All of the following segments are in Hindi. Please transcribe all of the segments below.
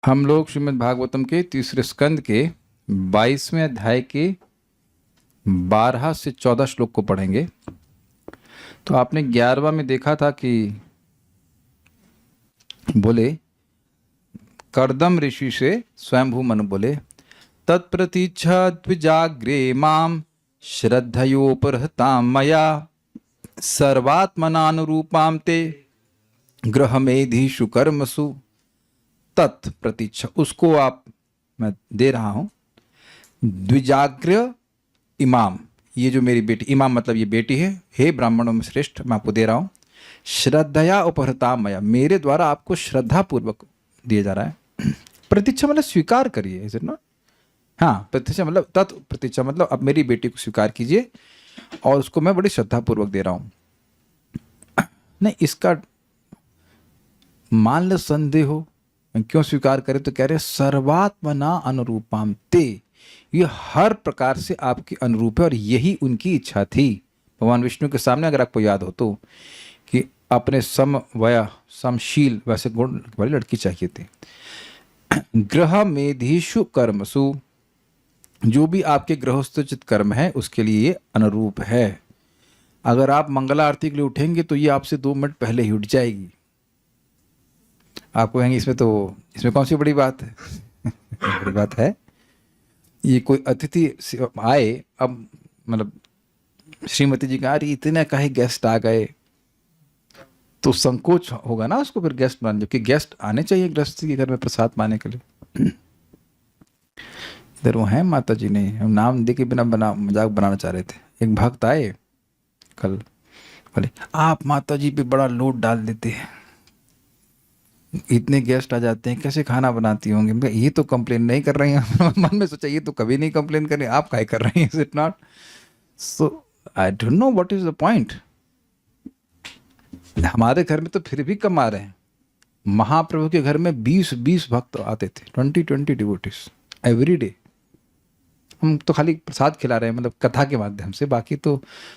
हम लोग श्रीमद् भागवतम के तीसरे स्कंद के 22वें अध्याय के 12 से 14 श्लोक को पढ़ेंगे। तो आपने 11वां में देखा था कि बोले कर्दम ऋषि से स्वयंभू मनु बोले तत्प्रतीच्छा द्विजाग्रे माम श्रद्धयोपरहताम मया सर्वात्मनानुरूपाम ते ग्रहमेधिषु कर्मसु। तत्प्रतीच्छा उसको आप मैं दे रहा हूं। द्विजाग्र इमाम, ये जो मेरी बेटी, इमाम मतलब ये बेटी है, हे ब्राह्मणों में श्रेष्ठ, मैं आपको दे रहा हूं। श्रद्धया उपहृताम मया, मेरे द्वारा आपको श्रद्धा पूर्वक दिया जा रहा है। प्रतीक्षा मतलब स्वीकार करिए, इज इट नॉट? हाँ, प्रतीक्षा मतलब प्रतीक्षा मतलब अब मेरी बेटी को स्वीकार कीजिए और उसको मैं बड़ी श्रद्धा पूर्वक दे रहा हूं। नहीं, इसका मान लो संदेह हो क्यों स्वीकार करें, तो कह रहे सर्वात्मना अनुरूपाम ते, ये हर प्रकार से आपके अनुरूप है और यही उनकी इच्छा थी। भगवान विष्णु के सामने अगर आपको याद हो तो कि अपने समवय समशील वैसे गुण वाली लड़की चाहिए थी। ग्रह मेधिषु कर्मसु, जो भी आपके गृहस्थोचित कर्म है उसके लिए ये अनुरूप है। अगर आप मंगला आरती के लिए उठेंगे तो ये आपसे 2 मिनट पहले ही उठ जाएगी। आपको कहेंगे इसमें कौन सी बड़ी बात है? बड़ी बात है। ये कोई अतिथि आए, अब मतलब श्रीमती जी कहा रही इतने काहे गेस्ट आ गए, तो संकोच होगा ना उसको फिर गेस्ट मान, जबकि गेस्ट आने चाहिए गृहस्थी के घर में प्रसाद पाने के लिए। इधर वो हैं माता जी ने, हम नाम दे के बिना मजाक बनाना चाह रहे थे। एक भक्त आए कल, बोले आप माता जी पे बड़ा लोड डाल देते हैं, इतने गेस्ट आ जाते हैं, कैसे खाना बनाती होंगी? मैं ये तो कंप्लेन नहीं कर रही हैं। मन में सोचा ये तो कभी नहीं कंप्लेन कर रही, आप काहे कर रही हैं? Is it not? So I don't know what is the point. हमारे घर में तो फिर भी कम आ रहे हैं। महाप्रभु के घर में 20 भक्त आते थे, 20 डिवोटीज एवरी डे। हम तो खाली प्रसाद खिला रहे हैं, मतलब कथा के माध्यम से, बाकी तो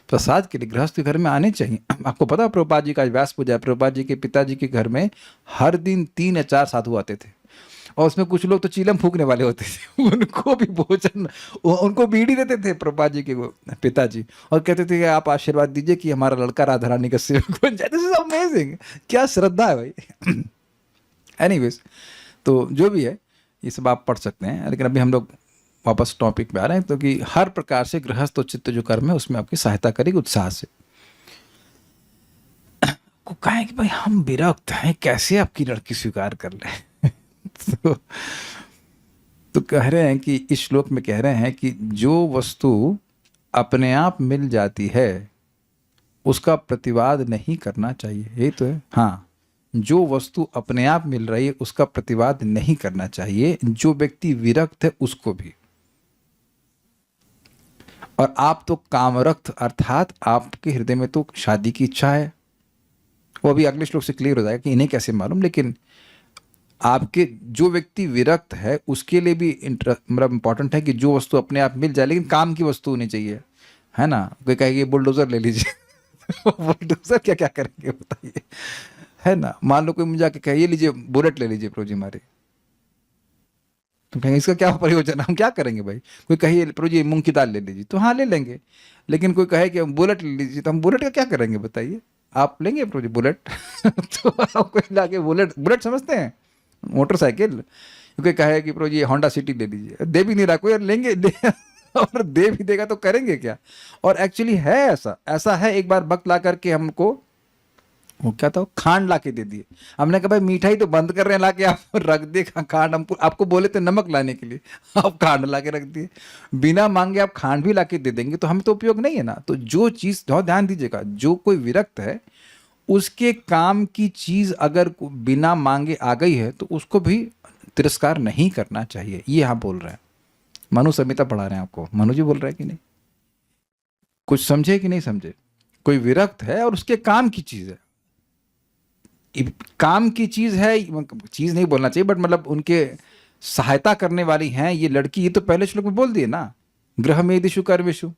प्रसाद के लिए गृहस्थ के घर में आने चाहिए। आपको पता है प्रभुपाद जी का व्यास पूजा है, प्रभुपाद जी के पिताजी के घर में हर दिन 3 या 4 साधु आते थे और उसमें कुछ लोग तो चीलम फूकने वाले होते थे। उनको भी भोजन, उनको बीड़ी देते थे प्रभुपाद जी के पिताजी और कहते थे कि आप आशीर्वाद दीजिए कि हमारा लड़का राधा रानी का सेवक बन जाए। दिस इज अमेजिंग, क्या श्रद्धा है भाई। एनीवेज, तो जो भी है ये सब आप पढ़ सकते हैं, लेकिन अभी हम लोग वापस टॉपिक पे आ रहे हैं। तो कि हर प्रकार से गृहस्थ चित्त जो कर्म है उसमें आपकी सहायता करेगी उत्साह से। को कहें कि भाई हम विरक्त हैं, कैसे आपकी लड़की स्वीकार कर ले? तो कह रहे हैं कि इस श्लोक में कह रहे हैं कि जो वस्तु अपने आप मिल जाती है उसका प्रतिवाद नहीं करना चाहिए। ये तो है, हाँ, जो वस्तु अपने आप मिल रही है उसका प्रतिवाद नहीं करना चाहिए। जो व्यक्ति विरक्त है उसको भी। और आप तो कामरक्त, अर्थात आपके हृदय में तो शादी की इच्छा है। वो अभी अगले श्लोक से क्लियर हो जाएगा कि इन्हें कैसे मालूम, लेकिन आपके जो व्यक्ति विरक्त है उसके लिए भी मतलब इंपॉर्टेंट है कि जो वस्तु अपने आप मिल जाए, लेकिन काम की वस्तु होनी चाहिए, है ना? कोई कहेगी बुलडोजर ले लीजिए। बुलडोजर क्या क्या करेंगे बताइए, है ना? मान लो कोई मुझे आके कहे ये लीजिए बुलेट ले लीजिए प्रभु जी हमारे, तो कहेंगे इसका क्या प्रयोजन, हम क्या करेंगे भाई? कोई कहे प्रभु जी मूंग की दाल ले लीजिए, तो हाँ ले लेंगे। लेकिन कोई कहे कि हम बुलेट ले लीजिए, तो हम बुलेट का क्या करेंगे बताइए? आप लेंगे प्रभु जी बुलेट? तो आपको लाके बुलेट समझते हैं मोटरसाइकिल। कोई कहे कि प्रभु जी होंडा सिटी ले लीजिए, दे भी नहीं रहा कोई, और लेंगे और दे भी देगा तो करेंगे क्या? और एक्चुअली है ऐसा है। एक बार वक्त ला करके हमको वो क्या था, खांड ला के दे दिए। हमने कहा भाई मिठाई तो बंद कर रहे हैं, ला के आप रख दे खांड। हमको आपको बोले थे नमक लाने के लिए, आप खांड ला के रख दिए। बिना मांगे आप खांड भी ला के दे देंगे तो हमें तो उपयोग नहीं है ना। तो जो चीज़, बहुत ध्यान दीजिएगा, जो कोई विरक्त है उसके काम की चीज़ अगर बिना मांगे आ गई है तो उसको भी तिरस्कार नहीं करना चाहिए। ये आप बोल रहे हैं, मनु संहिता पढ़ा रहे हैं आपको, मनु जी बोल रहे हैं कि नहीं? कुछ समझे कि नहीं समझे? कोई विरक्त है और उसके काम की चीज़ है, काम की चीज है, चीज नहीं बोलना चाहिए, बट मतलब उनके सहायता करने वाली हैं ये लड़की। ये तो पहले श्लोक में बोल दिए ना, ग्रह मेदिषु कर्मेषु।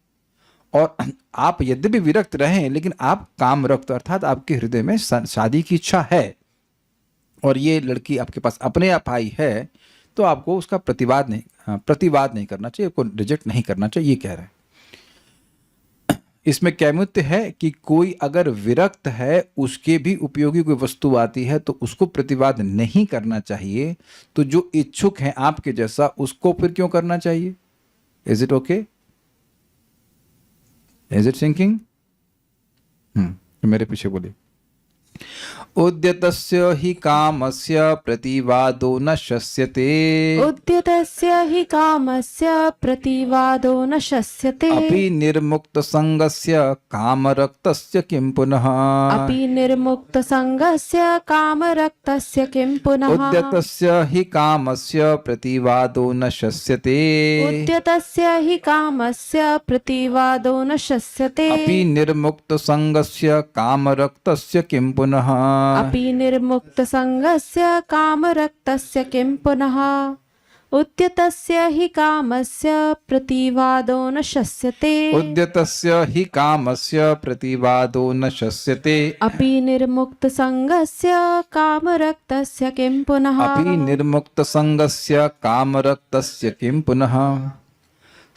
और आप यद्यपि विरक्त रहे लेकिन आप काम रक्त, अर्थात आपके हृदय में शादी की इच्छा है और ये लड़की आपके पास अपने आप आई है, तो आपको उसका प्रतिवाद नहीं करना चाहिए, उसको रिजेक्ट नहीं करना चाहिए, ये कह रहे हैं। इसमें कैमुत्य है कि कोई अगर विरक्त है, उसके भी उपयोगी कोई वस्तु आती है तो उसको प्रतिवाद नहीं करना चाहिए। तो जो इच्छुक है आपके जैसा, उसको फिर क्यों करना चाहिए? Is it okay? Is it sinking? मेरे पीछे बोलिए। उद्यतस्य हि कामस्य प्रतिवादो न शस्यते। उद्यतस्य हि कामस्य प्रतिवादो न शस्यते। अपि निर्मुक्त संगस्य कामरक्तस्य किं पुनः। अपि निर्मुक्त संगस्य कामरक्तस्य किं पुनः। उद्यतस्य हि कामस्य प्रतिवादो न शस्यते। उद्यतस्य हि कामस्य प्रतिवादो न शस्यते। अपि निर्मुक्त संगस्य कामरक्तस्य किं पुनः। अपि निर्मुक्त संगस्य कामरक्तस्य किं पुनः। उद्यतस्य हि कामस्य प्रतिवादो न शस्यते। उद्यतस्य हि कामस्य प्रतिवादो न शस्यते। अपि निर्मुक्त संगस्य कामरक्तस्य किं पुनः। अपि निर्मुक्त संगस्य कामरक्तस्य किं पुनः।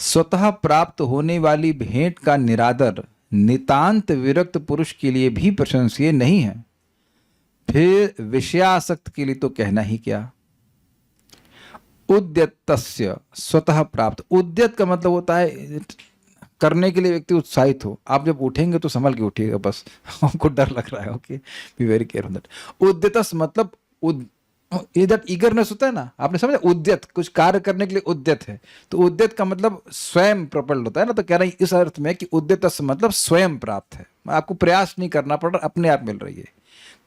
स्वतः प्राप्त होने वाली भेंट का निरादर नितांत विरक्त पुरुष के लिए भी प्रशंसनीय नहीं है, फिर विषयासक्त के लिए तो कहना ही क्या। उद्यतस्य, स्वतः प्राप्त। उद्यत का मतलब होता है करने के लिए व्यक्ति उत्साहित हो। आप जब उठेंगे तो संभल के उठिएगा, बस हमको डर लग रहा है, okay, be very careful that. उद्यतस मतलब दैट ईगरनेस होता है ना, आपने समझा। उद्यत कुछ कार्य करने के लिए उद्यत है, तो उद्यत का मतलब स्वयं प्रबल होता है ना। तो कह रहे हैं इस अर्थ में कि उद्यतस मतलब स्वयं प्राप्त है, आपको प्रयास नहीं करना पड़ रहा, अपने आप मिल रही है।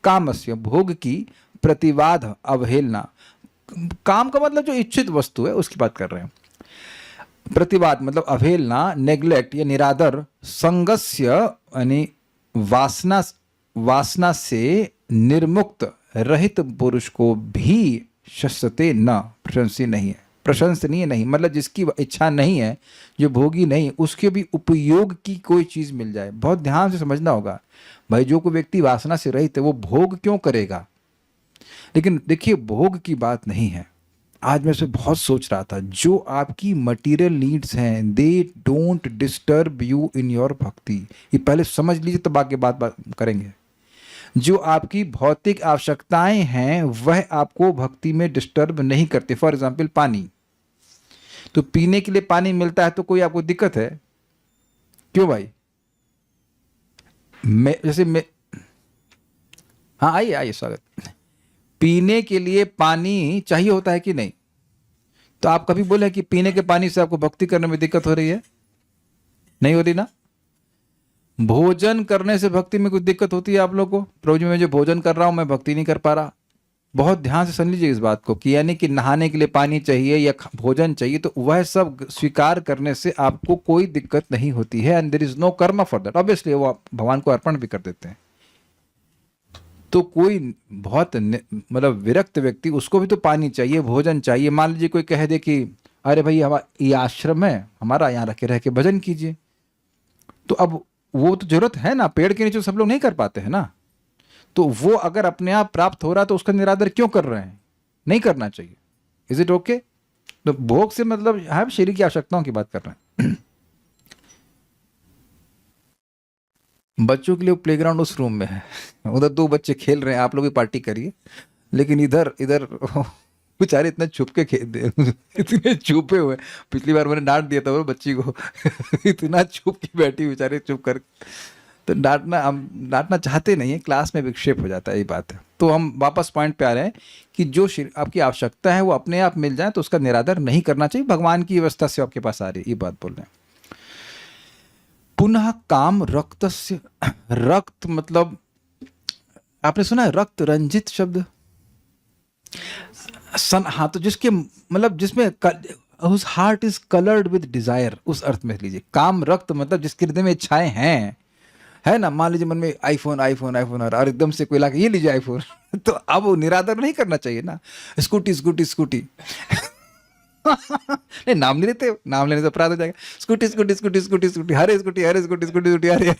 कामस्य, भोग की, प्रतिवाद, अवहेलना। काम का मतलब जो इच्छित वस्तु है उसकी बात कर रहे हैं। प्रतिवाद मतलब अवहेलना, नेग्लेक्ट या निरादर। संगस्य यानी वासना से निर्मुक्त रहित पुरुष को भी शस्यते न, प्रशंसनीय नहीं है। प्रशंसनीय नहीं मतलब जिसकी इच्छा नहीं है, जो भोगी नहीं, उसके भी उपयोग की कोई चीज मिल जाए। बहुत ध्यान से समझना होगा भाई, जो कोई व्यक्ति वासना से रहित है वो भोग क्यों करेगा। लेकिन देखिए, भोग की बात नहीं है। आज मैं से बहुत सोच रहा था, जो आपकी मटेरियल नीड्स हैं, they don't disturb you in your भक्ति। ये पहले समझ लीजिए, तब आगे बात करेंगे। जो आपकी भौतिक आवश्यकताएं हैं वह आपको भक्ति में डिस्टर्ब नहीं करते। फॉर एग्जाम्पल पानी, तो पीने के लिए पानी मिलता है तो कोई आपको दिक्कत है? क्यों भाई? हाँ, आइए स्वागत। पीने के लिए पानी चाहिए होता है कि नहीं? तो आप कभी बोले कि पीने के पानी से आपको भक्ति करने में दिक्कत हो रही है? नहीं हो रही ना। भोजन करने से भक्ति में कुछ दिक्कत होती है आप लोगों को? प्रभु जी, मैं जो भोजन कर रहा हूं मैं भक्ति नहीं कर पा रहा। बहुत ध्यान से समझ लीजिए इस बात को कि यानी कि नहाने के लिए पानी चाहिए या भोजन चाहिए, तो वह सब स्वीकार करने से आपको कोई दिक्कत नहीं होती है। एंड देयर इज नो कर्म फॉर दैट। ऑब्वियसली वो आप भगवान को अर्पण भी कर देते हैं। तो कोई बहुत मतलब विरक्त व्यक्ति, उसको भी तो पानी चाहिए, भोजन चाहिए। मान लीजिए कोई कह दे कि अरे भाई हमारा ये आश्रम है, हमारा यहाँ रह के भजन कीजिए, तो अब वो तो जरूरत है ना, पेड़ के नीचे सब लोग नहीं कर पाते हैं ना। तो वो अगर अपने आप प्राप्त हो रहा है तो उसका निरादर क्यों कर रहे हैं? नहीं करना चाहिए। Is it okay? तो भोग से मतलब हम शरीर की आवश्यकताओं की बात कर रहे हैं। बच्चों के लिए प्लेग्राउंड उस रूम में है, उधर 2 बच्चे खेल रहे हैं, आप लोग भी पार्टी करिए। लेकिन इधर बेचारे इतना छुप के खेल इतने छुपे हुए। पिछली बार मैंने डांट दिया था वो बच्ची को इतना छुप के बैठी, बेचारे चुप कर। तो हम डांटना चाहते नहीं है, क्लास में विक्षेप हो जाता है, ये बात है। तो हम वापस पॉइंट पे आ रहे हैं कि जो आपकी आवश्यकता है वो अपने आप मिल जाए तो उसका निरादर नहीं करना चाहिए। भगवान की व्यवस्था से आपके पास आ रही है, ये बात बोल रहे हैं। पुनः काम रक्तस्य, रक्त मतलब आपने सुना है रक्त रंजित शब्द? हाँ, तो जिसके मतलब जिसमें whose heart is colored with desire, उस अर्थ में लीजिए। काम रक्त मतलब जिसके हृदय में इच्छाएं हैं, है ना। मान लीजिए मन में आईफोन आईफोन आईफोन और एकदम से कोई लाके ये लीजिए आईफोन तो अब वो निरादर नहीं करना चाहिए ना। स्कूटी स्कूटी स्कूटी नहीं, नाम नहीं लेते, नाम लेने से अपराध हो जाएगा। Scooty scooty scooty scooty scooty, हरे स्कूटी हरे स्कूटी स्कूटी स्कूटी हरे।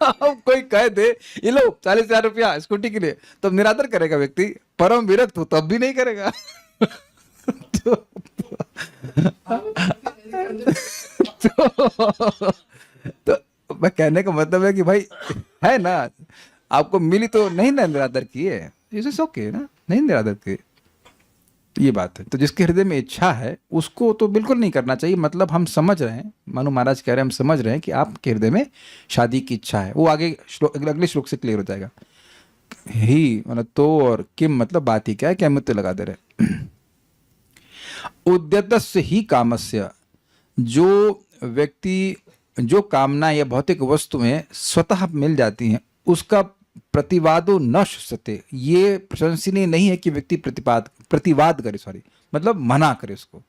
अब कोई कह दे ये लो 40,000 रुपया स्कूटी के लिए, तब निरादर करेगा व्यक्ति। परम विरक्त हो तब भी नहीं करेगा। तो, तो, तो मैं कहने का मतलब है कि भाई है ना, आपको मिली तो नहीं ना निरादर की है, इट्स ओके ना, नहीं निरादर की, ये बात है। तो जिसके हृदय में इच्छा है उसको तो बिल्कुल नहीं करना चाहिए। मतलब हम समझ रहे हैं, मानो महाराज कह रहे हैं, हम समझ रहे हैं कि आपके हृदय में शादी की इच्छा है। वो आगे अगले श्लोक से क्लियर हो जाएगा। ही मतलब तो और किम मतलब बात ही क्या है, क्या मुत्ते लगा दे रहे। उद्यतस्य ही कामस्य, जो व्यक्ति जो कामना या भौतिक वस्तुएं स्वतः मिल जाती हैं उसका प्रतिवादो न शुष्यते, ये प्रशंसनीय नहीं है कि व्यक्ति प्रतिवाद करे, सॉरी मतलब मना करे उसको।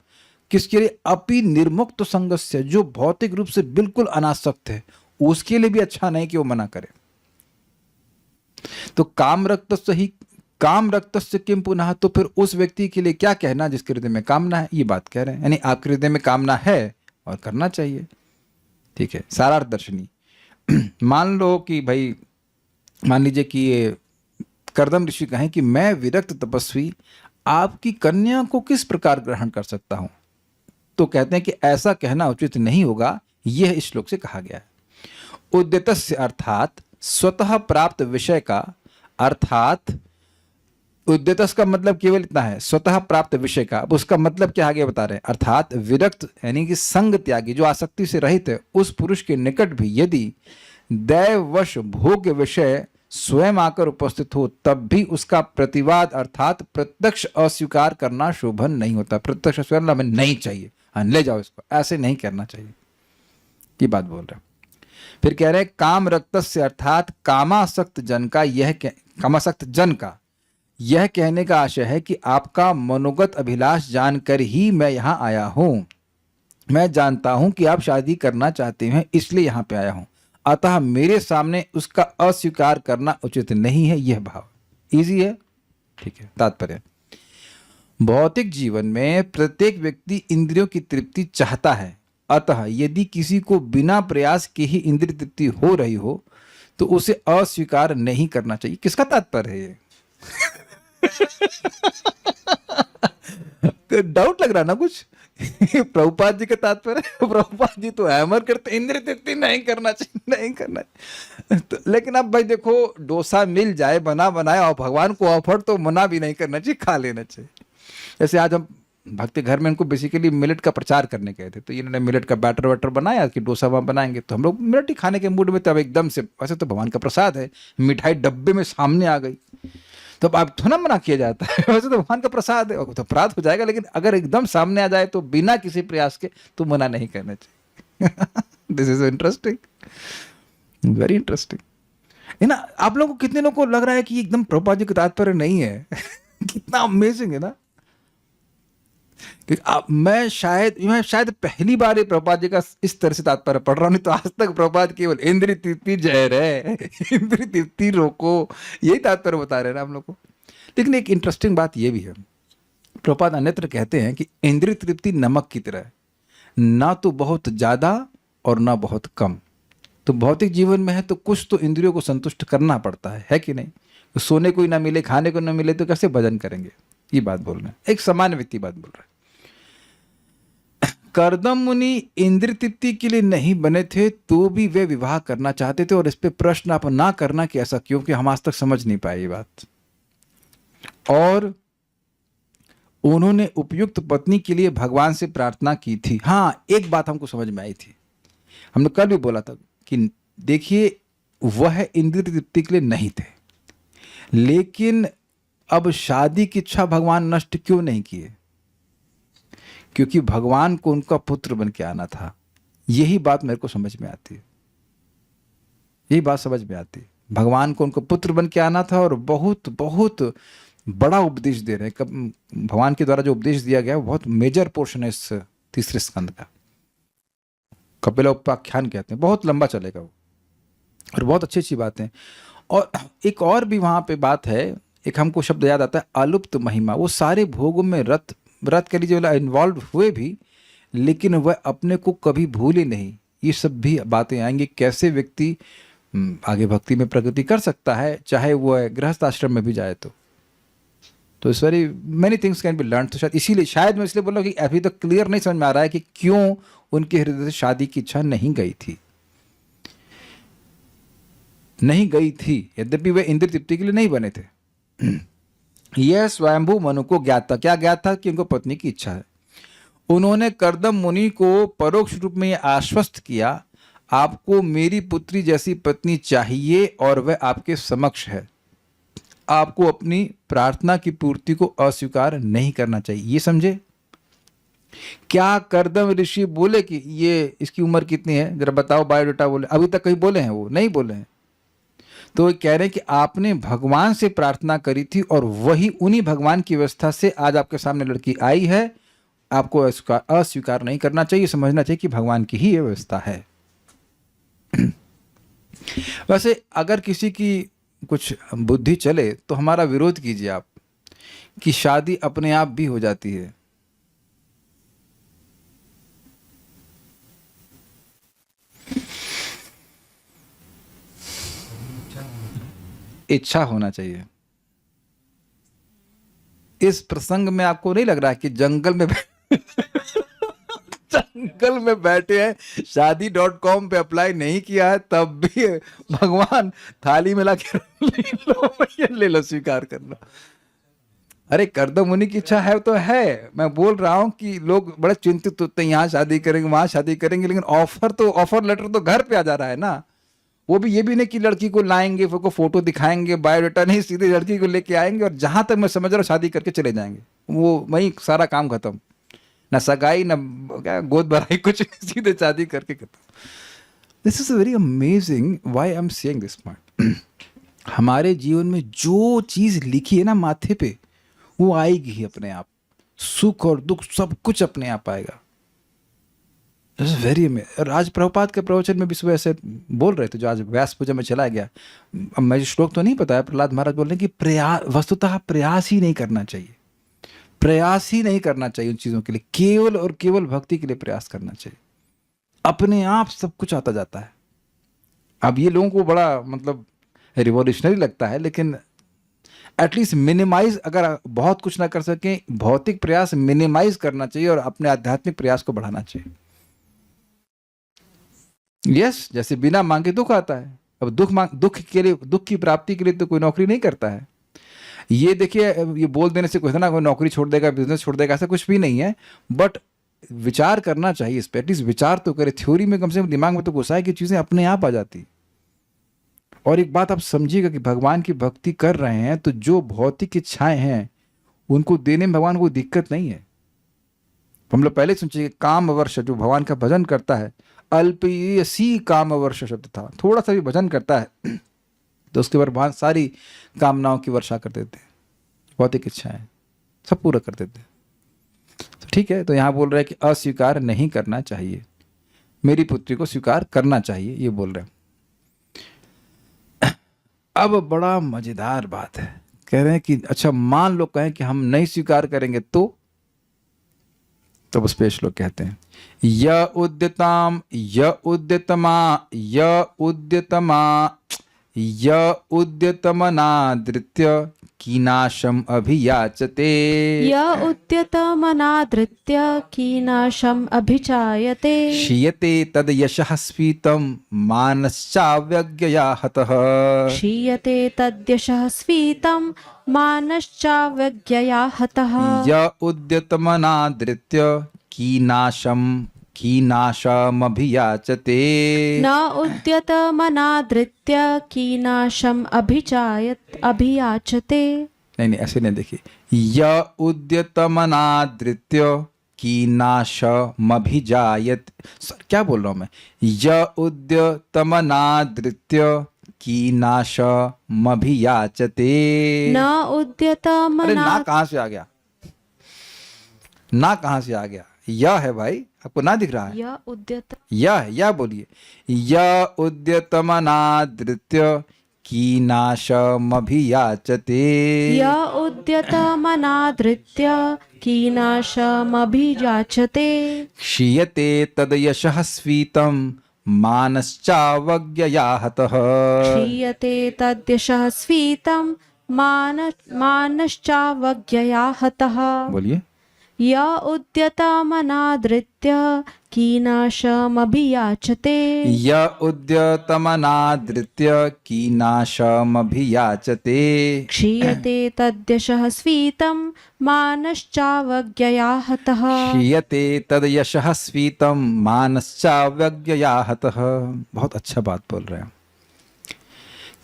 किसके लिए? अपि निर्मुक्त संगस्य, जो भौतिक रूप से बिल्कुल अनासक्त है उसके लिए भी अच्छा नहीं कि वो मना करे। तो काम रक्तस्य किम पुनः, तो फिर उस व्यक्ति के लिए क्या कहना जिसके हृदय में कामना है, ये बात कह रहे हैं। यानी आपके हृदय में कामना है और करना चाहिए, ठीक है। सारार्थ दर्शनी। मान लो कि भाई, मान लीजिए कि ये कर्दम ऋषि कहें कि मैं विरक्त तपस्वी आपकी कन्या को किस प्रकार ग्रहण कर सकता हूं, तो कहते हैं कि ऐसा कहना उचित नहीं होगा, यह इस श्लोक से कहा गया है। उद्यतस्य अर्थात स्वतः प्राप्त विषय का, अर्थात उद्यतस का मतलब केवल इतना है, स्वतः प्राप्त विषय का। अब उसका मतलब क्या आगे बता रहे हैं, अर्थात विरक्त यानी कि संग त्यागी, जो आसक्ति से रहित है, उस पुरुष के निकट भी यदि दैववश भोग्य विषय स्वयं आकर उपस्थित हो तब भी उसका प्रतिवाद अर्थात प्रत्यक्ष अस्वीकार करना शोभन नहीं होता। प्रत्यक्ष अस्वीकार हमें नहीं चाहिए, हाँ ले जाओ इसको, ऐसे नहीं करना चाहिए, ये बात बोल रहे हैं। फिर कह रहे हैं काम रक्तस्य अर्थात कामासक्त जन का, कामासक्त जन का यह कहने का आशय है कि आपका मनोगत अभिलाष जानकर ही मैं यहां आया हूं। मैं जानता हूं कि आप शादी करना चाहते हैं, इसलिए यहां पे आया हूं, अतः मेरे सामने उसका अस्वीकार करना उचित नहीं है। यह भाव इजी है, ठीक है। तात्पर्य, भौतिक जीवन में प्रत्येक व्यक्ति इंद्रियों की तृप्ति चाहता है, अतः यदि किसी को बिना प्रयास के ही इंद्रिय तृप्ति हो रही हो तो उसे अस्वीकार नहीं करना चाहिए। किसका तात्पर्य है ये? डाउट लग रहा ना कुछ? प्रभुपाद जी का तात्पर्य, प्रभुपाद जी तो हैमर करते इंद्रिय तृप्ति नहीं करना चाहिए, नहीं करना चाहिए। तो लेकिन अब भाई देखो, डोसा मिल जाए बना बनाया और भगवान को ऑफर, तो मना भी नहीं करना चाहिए, खा लेना चाहिए। जैसे आज हम भक्ति घर में इनको बेसिकली मिलेट का प्रचार करने गए थे, तो इन्होंने मिलेट का बैटर वैटर बनाया कि डोसा वहाँ बनाएंगे, तो हम लोग मिलेट ही खाने के मूड में, तब एकदम से, वैसे तो भगवान का प्रसाद है, मिठाई डब्बे में सामने आ गई, तो अब थोड़ा मना किया जाता है, वैसे तो भगवान का प्रसाद है, तो अपराध हो जाएगा, लेकिन अगर एकदम सामने आ जाए तो बिना किसी प्रयास के तो मना नहीं करना चाहिए। This is interesting, very interesting है ना। आप लोगों को, कितने लोगों को लग रहा है कि एकदम प्रभुपाद जी का तात्पर्य नहीं है? कितना अमेजिंग है ना। मैं शायद पहली बार प्रभुपाद जी का इस तरह से तात्पर्य पढ़ रहा हूं, नहीं तो आज तक प्रभुपाद केवल इंद्रिय तृप्ति जहर है, इंद्रिय तृप्ति रोको, यही तात्पर्य बता रहे हैं ना हम लोग को। लेकिन एक इंटरेस्टिंग बात यह भी है, प्रभुपाद अन्यत्र कहते हैं कि इंद्रिय तृप्ति नमक की तरह है, ना तो बहुत ज्यादा और ना बहुत कम। तो भौतिक जीवन में है तो कुछ तो इंद्रियों को संतुष्ट करना पड़ता है कि नहीं? तो सोने को ही ना मिले, खाने को ना मिले तो कैसे भजन करेंगे? ये बात बोल रहे हैं, एक सामान्य व्यक्ति बात बोल रहे हैं। कर्दम मुनि इंद्रिय तृप्ति के लिए नहीं बने थे तो भी वे विवाह करना चाहते थे, और इस पे प्रश्न आप ना करना कि ऐसा क्यों, कि हम आज तक समझ नहीं पाए ये बात। और उन्होंने उपयुक्त पत्नी के लिए भगवान से प्रार्थना की थी। हाँ, एक बात हमको समझ में आई थी, हमने कल भी बोला था कि देखिए, वह इंद्रिय तृप्ति के लिए नहीं थे, लेकिन अब शादी की इच्छा भगवान नष्ट क्यों नहीं किए? क्योंकि भगवान को उनका पुत्र बन के आना था। यही बात मेरे को समझ में आती है, यही बात समझ में आती है। भगवान को उनको पुत्र बन के आना था, और बहुत बहुत बड़ा उपदेश दे रहे हैं। भगवान के द्वारा जो उपदेश दिया गया वो बहुत मेजर पोर्शन है इस तीसरे स्कंद का, कपिलोपाख्यान कहते हैं, बहुत लंबा चलेगा वो, और बहुत अच्छी अच्छी बातें। और एक और भी वहां पे बात है, एक हमको शब्द याद आता है, अलुप्त महिमा। वो सारे भोगों में व्रत कर लीजिए इन्वॉल्व हुए भी, लेकिन वह अपने को कभी भूले नहीं। ये सब भी बातें आएंगी, कैसे व्यक्ति आगे भक्ति में प्रगति कर सकता है, चाहे वह गृहस्थ आश्रम में भी जाए तो। तो इस very many things can be learn. तो शायद इसीलिए, शायद मैं इसलिए बोल रहा हूँ कि अभी तक क्लियर नहीं समझ में आ रहा है कि क्यों उनके हृदय से शादी की इच्छा नहीं गई थी, यद्यपि वे इंद्र तृप्ति के लिए नहीं बने थे। यह स्वयंभू मनु को ज्ञात था। क्या ज्ञात था? कि उनको पत्नी की इच्छा है। उन्होंने कर्दम मुनि को परोक्ष रूप में यह आश्वस्त किया, आपको मेरी पुत्री जैसी पत्नी चाहिए और वह आपके समक्ष है। आपको अपनी प्रार्थना की पूर्ति को अस्वीकार नहीं करना चाहिए। ये समझे? क्या कर्दम ऋषि बोले कि ये इसकी उम्र कितनी है, जरा बताओ, बायोडाटा बोले? अभी तक कहीं बोले हैं? वो नहीं बोले हैं। तो वो कह रहे हैं कि आपने भगवान से प्रार्थना करी थी और वही उन्हीं भगवान की व्यवस्था से आज आपके सामने लड़की आई है। आपको अस्वीकार नहीं करना चाहिए, समझना चाहिए कि भगवान की ही ये व्यवस्था है। वैसे अगर किसी की कुछ बुद्धि चले तो हमारा विरोध कीजिए आप, कि शादी अपने आप भी हो जाती है। इच्छा होना चाहिए। इस प्रसंग में आपको नहीं लग रहा है कि जंगल में बैठे हैं, शादी.com पे अप्लाई नहीं किया है, तब भी भगवान थाली में लाके ले लो, स्वीकार करना। अरे कर्दम मुनि की इच्छा है तो है। मैं बोल रहा हूं कि लोग बड़े चिंतित होते हैं, यहाँ शादी करेंगे, वहां शादी करेंगे, लेकिन ऑफर लेटर तो घर पे आ जा रहा है ना। वो भी ये भी नहीं कि लड़की को लाएंगे, उसको फोटो दिखाएंगे, बायोडाटा नहीं, सीधे लड़की को लेके आएंगे और जहां तक मैं समझ रहा हूँ शादी करके चले जाएंगे। वो वहीं सारा काम खत्म, ना सगाई ना क्या गोद भराई, कुछ सीधे शादी करके खत्म। This is very amazing why I am saying this point. हमारे जीवन में जो चीज लिखी है ना माथे पे, वो आएगी ही अपने आप। सुख और दुख सब कुछ अपने आप आएगा। Very amazing. आज प्रभुपाद के प्रवचन में भी सुबह ऐसे बोल रहे थे, जो आज व्यास पूजा में चला गया। अब मैं श्लोक तो नहीं पता है, प्रहलाद महाराज बोल रहे हैं कि प्रयास, वस्तुतः प्रयास ही नहीं करना चाहिए, प्रयास ही नहीं करना चाहिए उन चीज़ों के लिए, केवल और केवल भक्ति के लिए प्रयास करना चाहिए। अपने आप सब कुछ आता जाता है। अब ये लोगों को बड़ा मतलब रिवॉल्यूशनरी लगता है, लेकिन एटलीस्ट मिनिमाइज, अगर बहुत कुछ ना कर सकें, भौतिक प्रयास मिनिमाइज करना चाहिए और अपने आध्यात्मिक प्रयास को बढ़ाना चाहिए। यस, जैसे बिना मांगे दुख आता है। अब दुख की प्राप्ति के लिए तो कोई नौकरी नहीं करता है। ये देखिए, ये बोल देने से कोई ना कोई नौकरी छोड़ देगा, बिजनेस छोड़ देगा, ऐसा कुछ भी नहीं है। बट विचार करना चाहिए, इस पे एटलीस्ट विचार तो करे। थ्योरी में कम से कम दिमाग में तो घुसा है कि चीजें अपने आप आ जाती। और एक बात आप समझिएगा कि भगवान की भक्ति कर रहे हैं तो जो भौतिक इच्छाएं हैं उनको देने में भगवान को दिक्कत नहीं है। हम लोग पहले सोचिए, काम वर्ष जो भगवान का भजन करता है, अल्पीयसी काम वर्ष शब्द था, थोड़ा सा भी भजन करता है तो उसके बाद भगवान सारी कामनाओं की वर्षा कर देते हैं, भौतिक इच्छाएं सब पूरा कर देते हैं। तो ठीक है, तो यहाँ बोल रहे हैं कि अस्वीकार नहीं करना चाहिए, मेरी पुत्री को स्वीकार करना चाहिए, ये बोल रहे हैं। अब बड़ा मजेदार बात है, कह रहे हैं कि अच्छा मान लो कहें कि हम नहीं स्वीकार करेंगे तो उस पे श्लोक कहते हैं, य उद्यताम य उद्यतमा य उद्यतमा य उद्यतमनादृत्य कीनाशम अभियाचते। य उद्यतमनादृत्य कीनाशम अभिचायते। क्षीयते तद यशः स्फीतं मानश्चाव्यज्ञया हतः। क्षीयते तद्यशः स्फीतं मानश्चाव्यज्ञया हतः। य उद्यतमनादृत्य कीनाशमभियाचते। न उद्यतमनादृत्य कीनाशम अभियाचते। नहीं, ऐसे नहीं, देखिए, य उद्यतमनादृत्य कीनाशमभिजायत, क्या बोल रहा हूं मैं, य उद्यतमनादृत्य कीनाशमभियाचते। न उद्यतमना, ना कहां से आ गया, ना कहां से आ गया, यह है भाई, आपको ना दिख रहा है, या बोलिए, य उद्यतमनादृत्य कीनाशमभियाचते। य उद्यतमनादृत्य कीनाशमभियाचते। क्षीयते तद यशः स्फीतं मानश्चावज्ञया हतः। क्षीयते तद्यशः स्फीतं मानश्चावज्ञया हतः बोलिए। य उद्यतमनादृत्य कीनाशमभियाचते य उद्यतमनादृत्य कीनाशमभियाचते क्षीयते तद्यशः स्वीतं मानश्चावज्ञया हतः। क्षीयते तद यशः स्वीतम मानश्चाव्यज्ञया हतः। बहुत अच्छा बात बोल रहे हैं।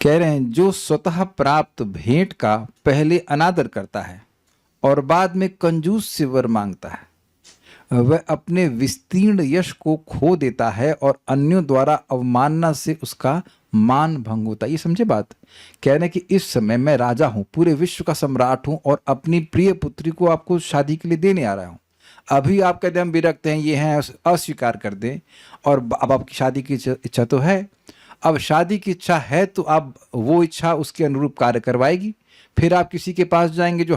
कह रहे हैं जो स्वतः प्राप्त भेंट का पहले अनादर करता है और बाद में कंजूस से वर मांगता है, वह अपने विस्तीर्ण यश को खो देता है और अन्यों द्वारा अवमानना से उसका मान भंग होता है। ये समझे बात? कह रहे हैं कि इस समय मैं राजा हूं, पूरे विश्व का सम्राट हूं और अपनी प्रिय पुत्री को आपको शादी के लिए देने आ रहा हूं। अभी आप कहते हैं हम विरक्त हैं, ये हैं, अस्वीकार कर दें, और अब आपकी शादी की इच्छा तो है। अब शादी की इच्छा है तो आप वो इच्छा उसके अनुरूप कार्य करवाएगी। फिर आप किसी के पास जाएंगे जो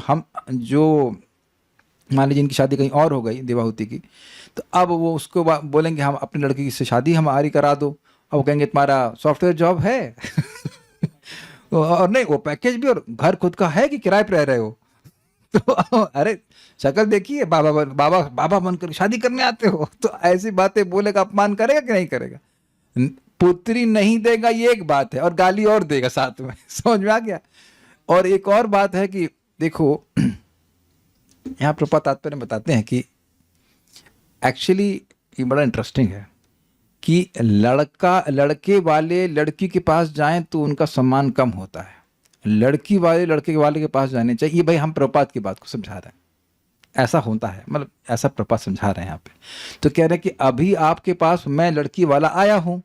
मान लीजिए इनकी शादी कहीं और हो गई देवाहुति की, तो अब वो उसको बोलेंगे हम अपनी लड़की से शादी हमारी करा दो। अब वो कहेंगे तुम्हारा सॉफ्टवेयर जॉब है और नहीं वो पैकेज भी, और घर खुद का है कि किराए पर रह रहे हो? तो अरे शक्ल देखिए, बाबा बाबा बाबा बनकर शादी करने आते हो। तो ऐसी बातें बोलेगा, अपमान करेगा कि नहीं करेगा? पुत्री नहीं देगा ये एक बात है, और गाली और देगा साथ में। समझ में आ गया? और एक और बात है कि देखो यहाँ प्रभुपाद तात्पर्य बताते हैं कि एक्चुअली ये बड़ा इंटरेस्टिंग है कि लड़के वाले लड़की के पास जाएं तो उनका सम्मान कम होता है, लड़की वाले लड़के वाले के पास जाने चाहिए। ये भाई हम प्रभुपाद की बात को समझा रहे हैं, ऐसा होता है, मतलब ऐसा प्रभुपाद समझा रहे हैं यहाँ पे। तो कह रहे हैं कि अभी आपके पास मैं लड़की वाला आया हूँ,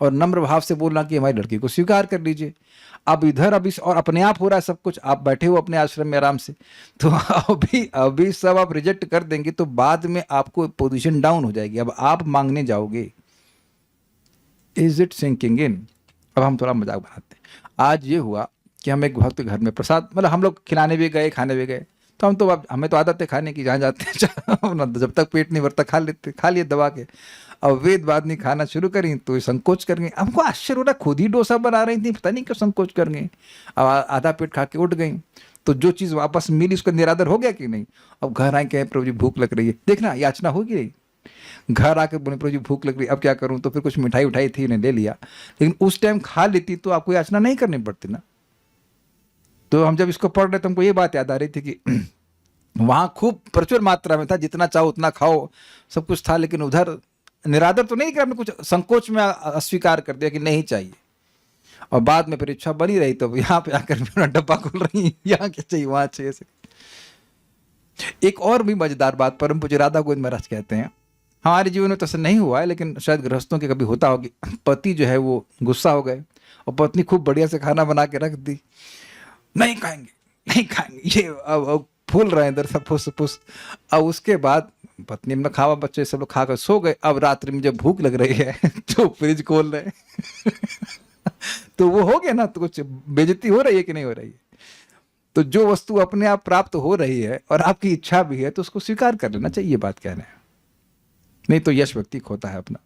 और नम्र भाव से बोलना कि हमारी लड़की को स्वीकार कर लीजिए। अब इधर अभी और अपने आप हो रहा है सब कुछ, आप बैठे हो अपने आश्रम में आराम से, तो अभी सब आप रिजेक्ट कर देंगे तो बाद में आपको पोजीशन डाउन हो जाएगी। अब आप मांगने जाओगे। Is it sinking in? अब हम थोड़ा मजाक बनाते हैं। आज ये हुआ कि हम एक भक्त के घर में प्रसाद, मतलब हम लोग खिलाने भी गए, खाने भी गए, तो हमें तो आदत है खाने की, जहाँ जाते हैं जब तक पेट नहीं भरता खा लिए दबा के। अब वेद बाद नहीं खाना शुरू करी तो संकोच कर गई। हमको आश्चर्य हो रहा, खुद ही डोसा बना रही थी, पता नहीं क्यों संकोच कर गई। अब आधा पेट खा के उठ गई, तो जो चीज़ वापस मिली उसका निरादर हो गया कि नहीं? अब घर आए कहे प्रभु जी भूख लग रही है, देखना याचना होगी नहीं। घर आकर बोले प्रभु जी भूख लग रही है, अब क्या करूँ? तो फिर कुछ मिठाई उठाई थी, उन्हें ले लिया, लेकिन उस टाइम खा लेती तो आपको याचना नहीं करनी पड़ती ना। तो हम जब इसको पढ़ रहे तो हमको ये बात याद आ रही थी कि वहाँ खूब प्रचुर मात्रा में था, जितना चाहो उतना खाओ, सब कुछ था, लेकिन उधर निरादर तो नहीं किया, हमने कुछ संकोच में अस्वीकार कर दिया कि नहीं चाहिए। और बाद में फिर इच्छा बनी रही तो यहाँ पे आकर मेरा डब्बा खोल रही, यहाँ क्या चाहिए वहाँ चाहिए से। एक और भी मजेदार बात परम पूज्य राधा गोविंद महाराज कहते हैं, हमारे जीवन में तो ऐसा नहीं हुआ है, लेकिन शायद गृहस्थों के कभी होता होगी। पति जो है वो गुस्सा हो गए और पत्नी खूब बढ़िया से खाना बना के रख दी, नहीं खाएंगे नहीं खाएंगे, ये अब फूल रहे हैं इधर सब फुस। अब उसके बाद पत्नी ने खावा, बच्चे सब लोग खाकर सो गए। अब रात्रि में जब भूख लग रही है तो फ्रिज खोल रहे तो वो हो गया ना, तो कुछ बेइज्जती हो रही है कि नहीं हो रही है? तो जो वस्तु अपने आप प्राप्त हो रही है और आपकी इच्छा भी है तो उसको स्वीकार कर लेना चाहिए, ये बात कह रहे हैं। नहीं तो यश व्यक्ति खोता है अपना।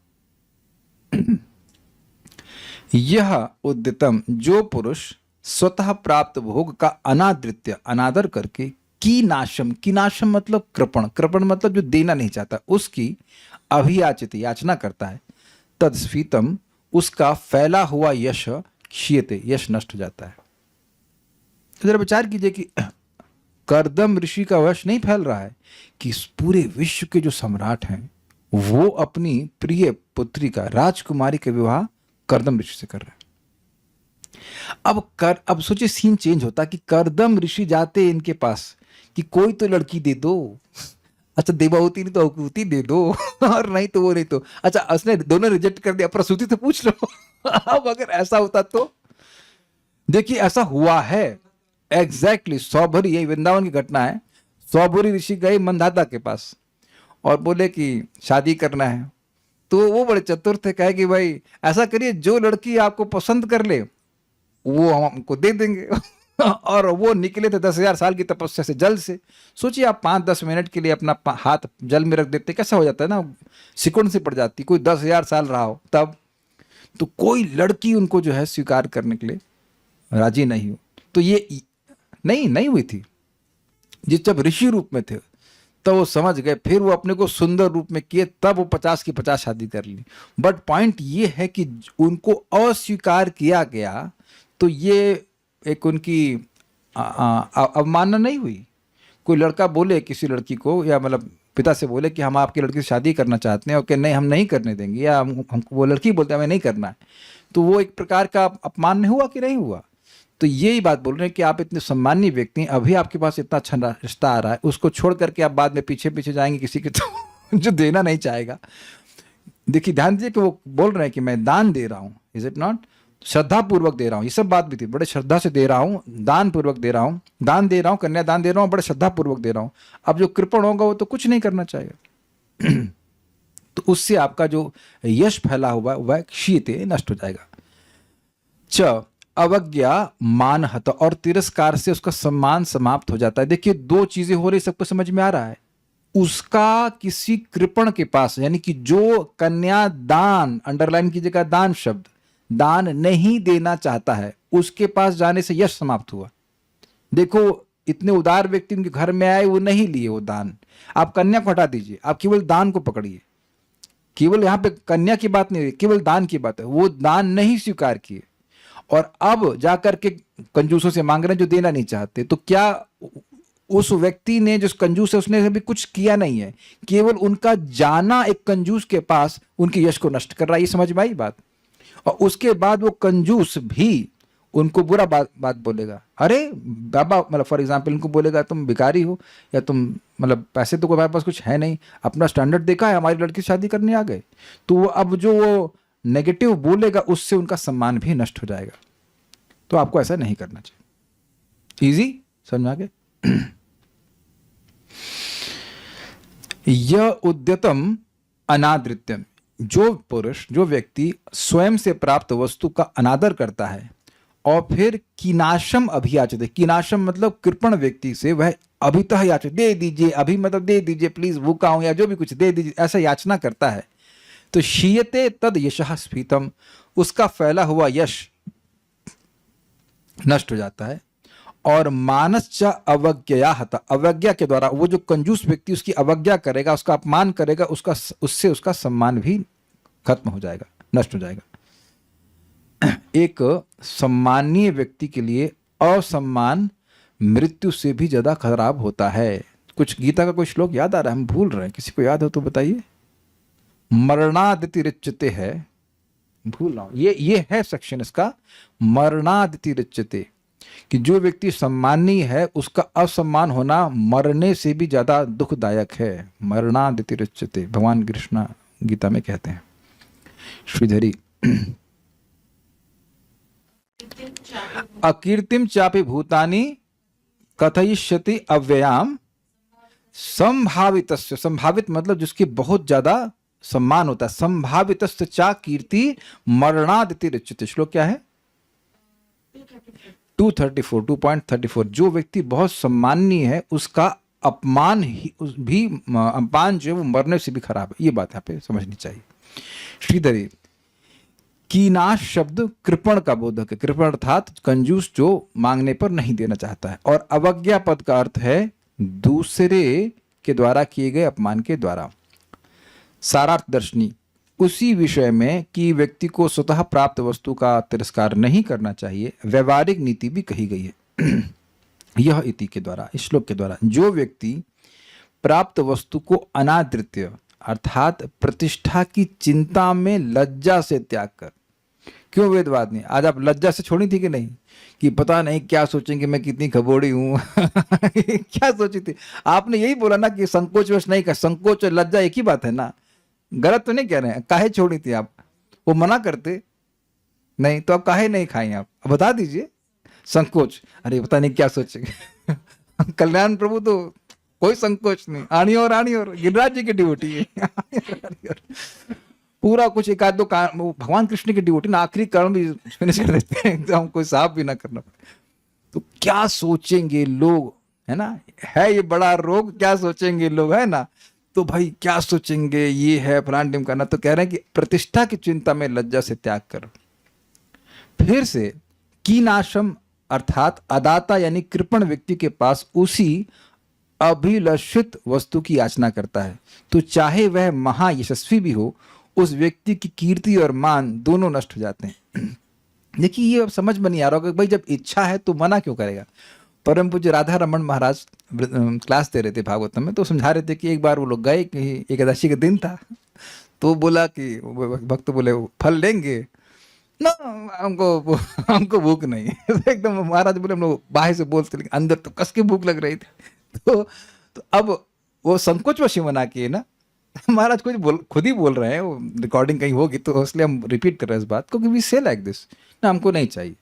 यह उद्यतम, जो पुरुष स्वतः प्राप्त भोग का अनादर करके कीनाशम मतलब कृपण मतलब जो देना नहीं चाहता, उसकी अभियाचित याचना करता है, तदस्फीतम उसका फैला हुआ यश क्षीयते, यश नष्ट हो जाता है। जरा विचार कीजिए कि कर्दम ऋषि का यश नहीं फैल रहा है कि पूरे विश्व के जो सम्राट हैं वो अपनी प्रिय पुत्री का, राजकुमारी का विवाह कर्दम ऋषि से कर रहे हैं। अब सोचिए सीन चेंज होता कि कर्दम ऋषि जाते इनके पास कि कोई तो लड़की दे दो, अच्छा देवाहुति नहीं तो अकुति दे दो, और नहीं तो वो नहीं तो अच्छा, उसने दोनों रिजेक्ट कर दिया, प्रसूति तो पूछ लो। अब अगर ऐसा होता तो देखिए ऐसा हुआ है एग्जैक्टली। सौभरी, यही वृंदावन की घटना है। सौभरी ऋषि गए मंदाता के पास और बोले कि शादी करना है, तो वो बड़े चतुर थे, कहे कि भाई ऐसा करिए जो लड़की आपको पसंद कर ले वो हम हमको दे देंगे। और वो निकले थे 10,000 साल की तपस्या से, जल से। सोचिए आप 5-10 मिनट के लिए अपना हाथ जल में रख देते, कैसा हो जाता है ना, सिकुड़ से पड़ जाती। कोई 10,000 साल रहा हो तब, तो कोई लड़की उनको जो है स्वीकार करने के लिए राजी नहीं हो। तो ये नहीं हुई थी। जिस जब ऋषि रूप में थे तो वो समझ गए, फिर वो अपने को सुंदर रूप में किए, तब वो 50 की 50 शादी कर ली। बट पॉइंट ये है कि उनको अस्वीकार किया गया, तो ये एक उनकी अवमानना नहीं हुई। कोई लड़का बोले किसी लड़की को, या मतलब पिता से बोले कि हम आपकी लड़की से शादी करना चाहते हैं, और कि नहीं हम नहीं करने देंगे, या हमको वो लड़की बोलते हैं हमें नहीं करना है, तो वो एक प्रकार का अपमान नहीं हुआ कि नहीं हुआ? तो यही बात बोल रहे हैं कि आप इतने सम्मानीय व्यक्ति हैं, अभी आपके पास इतना अच्छा रिश्ता आ रहा है, उसको छोड़ करके आप बाद में पीछे पीछे जाएंगे किसी के तो जो देना नहीं चाहेगा। देखिए ध्यान दीजिए कि वो बोल रहे हैं कि मैं दान दे रहा हूँ, इज इट नॉट? श्रद्धा पूर्वक दे रहा हूँ, ये सब बात भी थी, बड़े श्रद्धा से दे रहा हूँ, दान पूर्वक दे रहा हूँ, दान दे रहा हूँ, कन्यादान दे रहा हूँ, बड़े श्रद्धा पूर्वक दे रहा हूँ। अब जो कृपण होगा वो तो कुछ नहीं करना चाहेगा तो उससे आपका जो यश फैला हुआ वह क्षीयते नष्ट हो जाएगा। च अवज्ञा मानहत, और तिरस्कार से उसका सम्मान समाप्त हो जाता है। देखिए दो चीजें हो रही, सबको समझ में आ रहा है। उसका किसी कृपण के पास, यानी कि जो कन्या दान, अंडरलाइन कीजिएगा दान शब्द, दान नहीं देना चाहता है, उसके पास जाने से यश समाप्त हुआ। देखो इतने उदार व्यक्ति उनके घर में आए, वो नहीं लिए वो दान। आप कन्या को हटा दीजिए, आप केवल दान को पकड़िए। केवल यहाँ पे कन्या की बात नहीं है, केवल दान की बात है। वो दान नहीं स्वीकार किए और अब जाकर के कंजूसों से मांग रहे हैं जो देना नहीं चाहते। तो क्या उस व्यक्ति ने, जो कंजूस है, उसने अभी कुछ किया नहीं है, केवल उनका जाना एक कंजूस के पास उनके यश को नष्ट कर रहा है। ये समझ में आई बात? और उसके बाद वो कंजूस भी उनको बुरा बात बोलेगा। अरे बाबा, मतलब फॉर एग्जाम्पल उनको बोलेगा तुम भिखारी हो, या तुम मतलब पैसे तो हमारे पास कुछ है नहीं, अपना स्टैंडर्ड देखा है, हमारी लड़की से शादी करने आ गए। तो वो अब जो वो नेगेटिव बोलेगा उससे उनका सम्मान भी नष्ट हो जाएगा। तो आपको ऐसा नहीं करना चाहिए। इजी समझ में आ गया? यह उद्यतम अनादृत्यम, जो पुरुष, जो व्यक्ति स्वयं से प्राप्त वस्तु का अनादर करता है और फिर कीनाशम अभियाचते, कीनाशम मतलब कृपण व्यक्ति से वह अभितः याचते, दे दीजिए अभी, मतलब दे दीजिए प्लीज, भूखा हूं, या जो भी कुछ दे दीजिए, ऐसा याचना करता है, तो शीयते तद यशः स्फीतम, उसका फैला हुआ यश नष्ट हो जाता है। और मानस अवज्ञया हता, अवज्ञा के द्वारा वो जो कंजूस व्यक्ति उसकी अवज्ञा करेगा, उसका अपमान करेगा, उससे उसका सम्मान भी खत्म हो जाएगा, नष्ट हो जाएगा। एक सम्मानीय व्यक्ति के लिए असम्मान मृत्यु से भी ज्यादा खराब होता है। कुछ गीता का कोई श्लोक याद आ रहा है? हम भूल रहे हैं, किसी को याद हो तो बताइए। मरणादितिरिच्यते है, भूल रहा हूं, ये है सेक्शन इसका, मरणादितिरिच्यते, कि जो व्यक्ति सम्मानीय है उसका असम्मान होना मरने से भी ज्यादा दुखदायक है। मरणादितिरिच्यते, भगवान कृष्ण गीता में कहते हैं। श्रीधरी अकीर्तिम चापि भूतानि कथयिष्यति अव्ययाम संभावितस्य, संभावित मतलब जिसकी बहुत ज्यादा सम्मान होता है, संभावितस्य चा कीर्ति मरणादितिरिच्यते। श्लोक क्या है? 234, जो व्यक्ति बहुत सम्मानीय है उसका अपमान भी, अपमान जो है वो मरने से भी खराब है। ये बात यहाँ पे समझनी चाहिए। श्रीधरी, कीनाश शब्द कृपण का बोधक है। कृपण अर्थात कंजूस, जो मांगने पर नहीं देना चाहता है। और अवज्ञा पद का अर्थ है दूसरे के द्वारा किए गए अपमान के द्वारा। सारार्थ दर्शनी, उसी विषय में कि व्यक्ति को स्वतः प्राप्त वस्तु का तिरस्कार नहीं करना चाहिए, व्यवहारिक नीति भी कही गई है। यह इति के द्वारा, इस श्लोक के द्वारा, जो व्यक्ति प्राप्त वस्तु को अनादृत्य अर्थात प्रतिष्ठा की चिंता में लज्जा से त्याग कर। क्यों वेदवाद नहीं? आज आप लज्जा से छोड़ी थी कि नहीं, कि पता नहीं क्या सोचेंगे, मैं कितनी खबोड़ी हूं क्या सोची थी आपने? यही बोला ना कि संकोच वश नहीं कर, संकोच और लज्जा एक ही बात है ना, गलत तो नहीं कह रहे हैं। काहे छोड़ी थी आप? वो मना करते नहीं तो आप काहे नहीं खाई? आप बता दीजिए। संकोच, अरे पता नहीं क्या सोचेंगे कल्याण प्रभु तो कोई संकोच नहीं, आनी और गिरिराज जी की ड्यूटी है पूरा कुछ एक आध दो भगवान कृष्ण की ड्यूटी ना, आखिरी कर्म भी फिनिश कर देते हैं एकदम, कोई साफ भी ना करना पड़े। तो क्या सोचेंगे लोग, है ना, है ये बड़ा रोग, क्या सोचेंगे लोग, है ना। तो भाई क्या सोचेंगे, ये है फलान टिम करना। तो कह रहे हैं कि प्रतिष्ठा की चिंता में लज्जा से त्याग करो। फिर से कीनाशम अर्थात अदाता यानी कृपण व्यक्ति के पास उसी अभिलषित वस्तु की याचना करता है, तो चाहे वह महायशस्वी भी हो, उस व्यक्ति की कीर्ति और मान दोनों नष्ट हो जाते हैं। देखिए, ये अब समझ में नहीं आ रहा होगा कि भाई जब इच्छा है तो मना क्यों करेगा। परम पूज्य राधा रमन महाराज क्लास दे रहे थे भागवतम में, तो समझा रहे थे कि एक बार वो लोग गए, कि एकादशी का दिन था, तो बोला कि भक्त बोले फल लेंगे ना, हमको भूख नहीं। एकदम महाराज बोले हम लोग बाहर से बोलते लेकिन अंदर तो कस के भूख लग रही थी। तो अब वो संकोच वशी मना किए ना, महाराज खुद ही बोल रहे हैं, वो रिकॉर्डिंग कहीं होगी तो इसलिए हम रिपीट कर रहे हैं इस बात को, कि वी से लाइक दिस ना, हमको नहीं चाहिए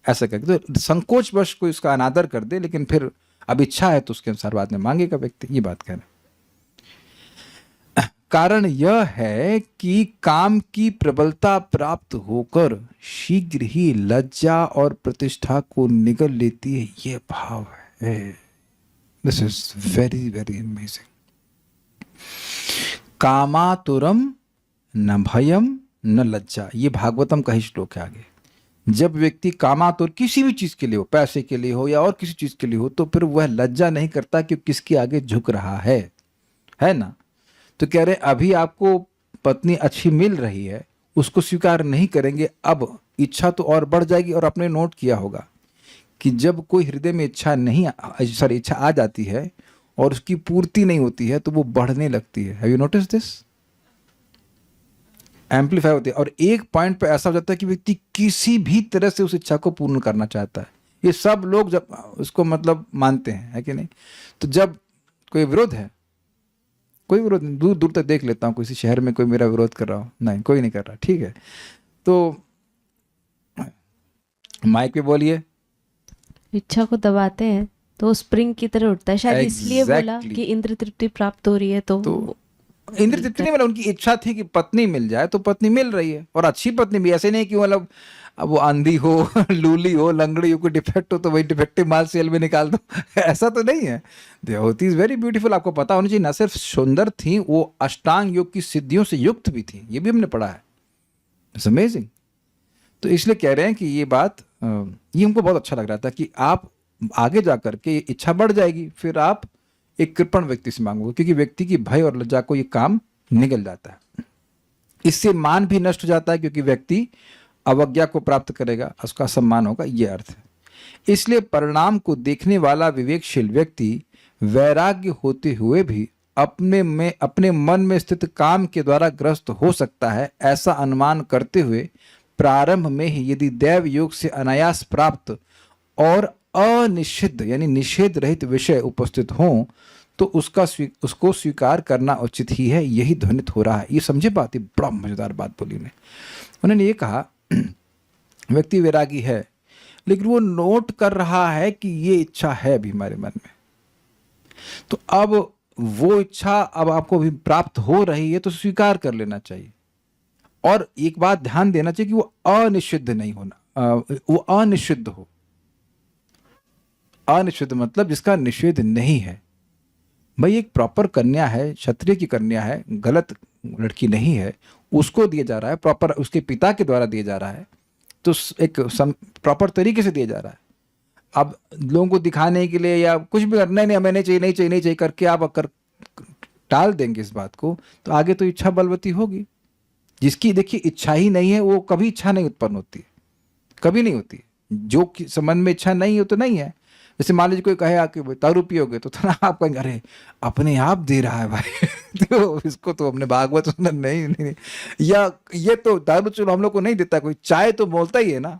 ऐसा करके। तो संकोच वश कोई उसका अनादर कर दे, लेकिन फिर अब इच्छा है तो उसके अनुसार बाद में मांगेगा व्यक्ति, ये बात कह रहे हैं। कारण यह है कि काम की प्रबलता प्राप्त होकर शीघ्र ही लज्जा और प्रतिष्ठा को निगल लेती है, ये भाव है। This is very very amazing. कामातुरम न भयम न लज्जा, ये भागवतम का ही श्लोक है आगे। जब व्यक्ति कामातुर किसी भी चीज के लिए हो, पैसे के लिए हो या और किसी चीज के लिए हो, तो फिर वह लज्जा नहीं करता कि किसके आगे झुक रहा है ना। तो कह रहे अभी आपको पत्नी अच्छी मिल रही है, उसको स्वीकार नहीं करेंगे, अब इच्छा तो और बढ़ जाएगी। और आपने नोट किया होगा कि जब कोई हृदय में इच्छा आ जाती है और उसकी पूर्ति नहीं होती है तो वो बढ़ने लगती है। Have you notice this? Amplify होती है, और एक पॉइंट पे ऐसा हो जाता है कि व्यक्ति किसी भी तरह से उस इच्छा को पूर्ण करना चाहता है। ये सब लोग जब उसको मतलब मानते हैं, है कि नहीं? तो जब कोई विरोध है, कोई विरोध नहीं, दूर दूर तक देख लेता हूँ किसी शहर में कोई मेरा विरोध कर रहा हो, नहीं कोई नहीं कर रहा, ठीक है, तो माइक पे बोलिए। इच्छा को दबाते हैं तो स्प्रिंग की तरह उठता है, शायद इसलिए बोला Exactly. कि इंद्र तृप्ति प्राप्त हो रही है तो इंद्र तृप्ति नहीं, मतलब उनकी इच्छा थी कि पत्नी मिल जाए, तो पत्नी मिल रही है, और अच्छी पत्नी भी, ऐसे नहीं कि मतलब अब वो अंधी हो, लूली हो, लंगड़ी हो, कोई डिफेक्ट हो तो वही डिफेक्टिव माल सेल में निकाल दो। ऐसा तो नहीं है। देवहूति इज वेरी ब्यूटीफुल, आपको पता होना चाहिए। न सिर्फ सुंदर थी, वो अष्टांग योग की सिद्धियों से युक्त भी थी, ये भी हमने पढ़ा है। It's amazing. तो इसलिए कह रहे हैं कि ये बात, ये हमको बहुत अच्छा लग रहा था कि आप आगे जाकर के इच्छा बढ़ जाएगी, फिर आप एक कृपण व्यक्ति से मांगोगे, क्योंकि व्यक्ति की भय और लज्जा को ये काम निगल जाता है। इससे मान भी नष्ट हो जाता है, क्योंकि व्यक्ति अवज्ञा को प्राप्त करेगा, उसका सम्मान होगा, ये अर्थ है। इसलिए परिणाम को देखने वाला विवेकशील व्यक्ति वैराग्य होते हुए भी अपने मन में स्थित काम के द्वारा ग्रस्त हो सकता है, ऐसा अनुमान करते हुए प्रारंभ में ही यदि दैव योग से अनायास प्राप्त और अनिषिद्ध यानी निषेध रहित विषय उपस्थित हों तो उसको स्वीकार करना उचित ही है। यही ध्वनित हो रहा है। ये समझे बात? ये बड़ा मजेदार बात बोली उन्होंने ये कहा व्यक्ति वैरागी है, लेकिन वो नोट कर रहा है कि ये इच्छा है भी हमारे मन में, तो अब वो इच्छा अब आपको भी प्राप्त हो रही है तो स्वीकार कर लेना चाहिए। और एक बात ध्यान देना चाहिए कि वो अनिषिद्ध नहीं होना, वो अनिषिद्ध हो। अनिषिद्ध मतलब जिसका निषेध नहीं है। भाई एक प्रॉपर कन्या है, क्षत्रिय की कन्या है, गलत लड़की नहीं है, उसको दिया जा रहा है, प्रॉपर उसके पिता के द्वारा दिया जा रहा है, तो एक प्रॉपर तरीके से दिया जा रहा है। अब लोगों को दिखाने के लिए या कुछ भी करना, नहीं हमें नहीं चाहिए, नहीं चाहिए, नहीं चाहिए करके आप अगर टाल देंगे इस बात को, तो आगे तो इच्छा बलवती होगी। जिसकी देखिए इच्छा ही नहीं है, वो कभी इच्छा नहीं उत्पन्न होती, कभी नहीं होती। जो संबंध में इच्छा नहीं हो तो नहीं है। जैसे मान लीजिए कोई कहे आके दारू पियोगे, तो थोड़ा आप कहेंगे अरे अपने आप दे रहा है भाई तो इसको तो हमने भागवत सुना नहीं, या ये तो दारू चलो हम लोग को नहीं देता कोई, चाय तो बोलता ही है ना।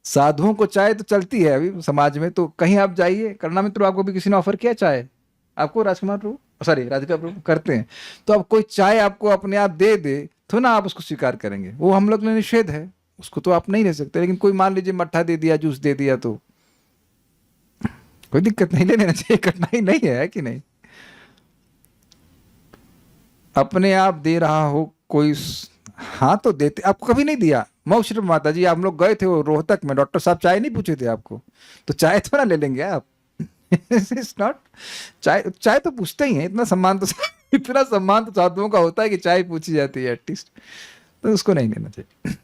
साधुओं को चाय तो चलती है अभी समाज में, तो कहीं आप जाइए, करना मित्र आपको भी किसी ने ऑफर किया चाय, आपको राजकुमार प्रभु, सॉरी राधिका प्रभु करते हैं, तो अब कोई चाय आपको अपने आप दे तो ना आप उसको स्वीकार करेंगे, वो हम लोग ने निषेध है, उसको तो आप नहीं ले सकते। लेकिन कोई मान लीजिए मट्ठा दे दिया, जूस दे दिया, तो कोई दिक्कत नहीं, ले लेना चाहिए, कठिनाई नहीं है कि नहीं। अपने आप दे रहा हो कोई, हाँ तो देते, आपको कभी नहीं दिया। मोक्ष माता जी आप लोग गए थे वो रोहतक में, डॉक्टर साहब चाय नहीं पूछे थे आपको, तो चाय थोड़ा ले लेंगे आप इट्स नॉट, चाय तो पूछते ही हैं। इतना सम्मान तो साधुओं का होता है कि चाय पूछी जाती है एटलीस्ट, तो उसको नहीं लेना चाहिए।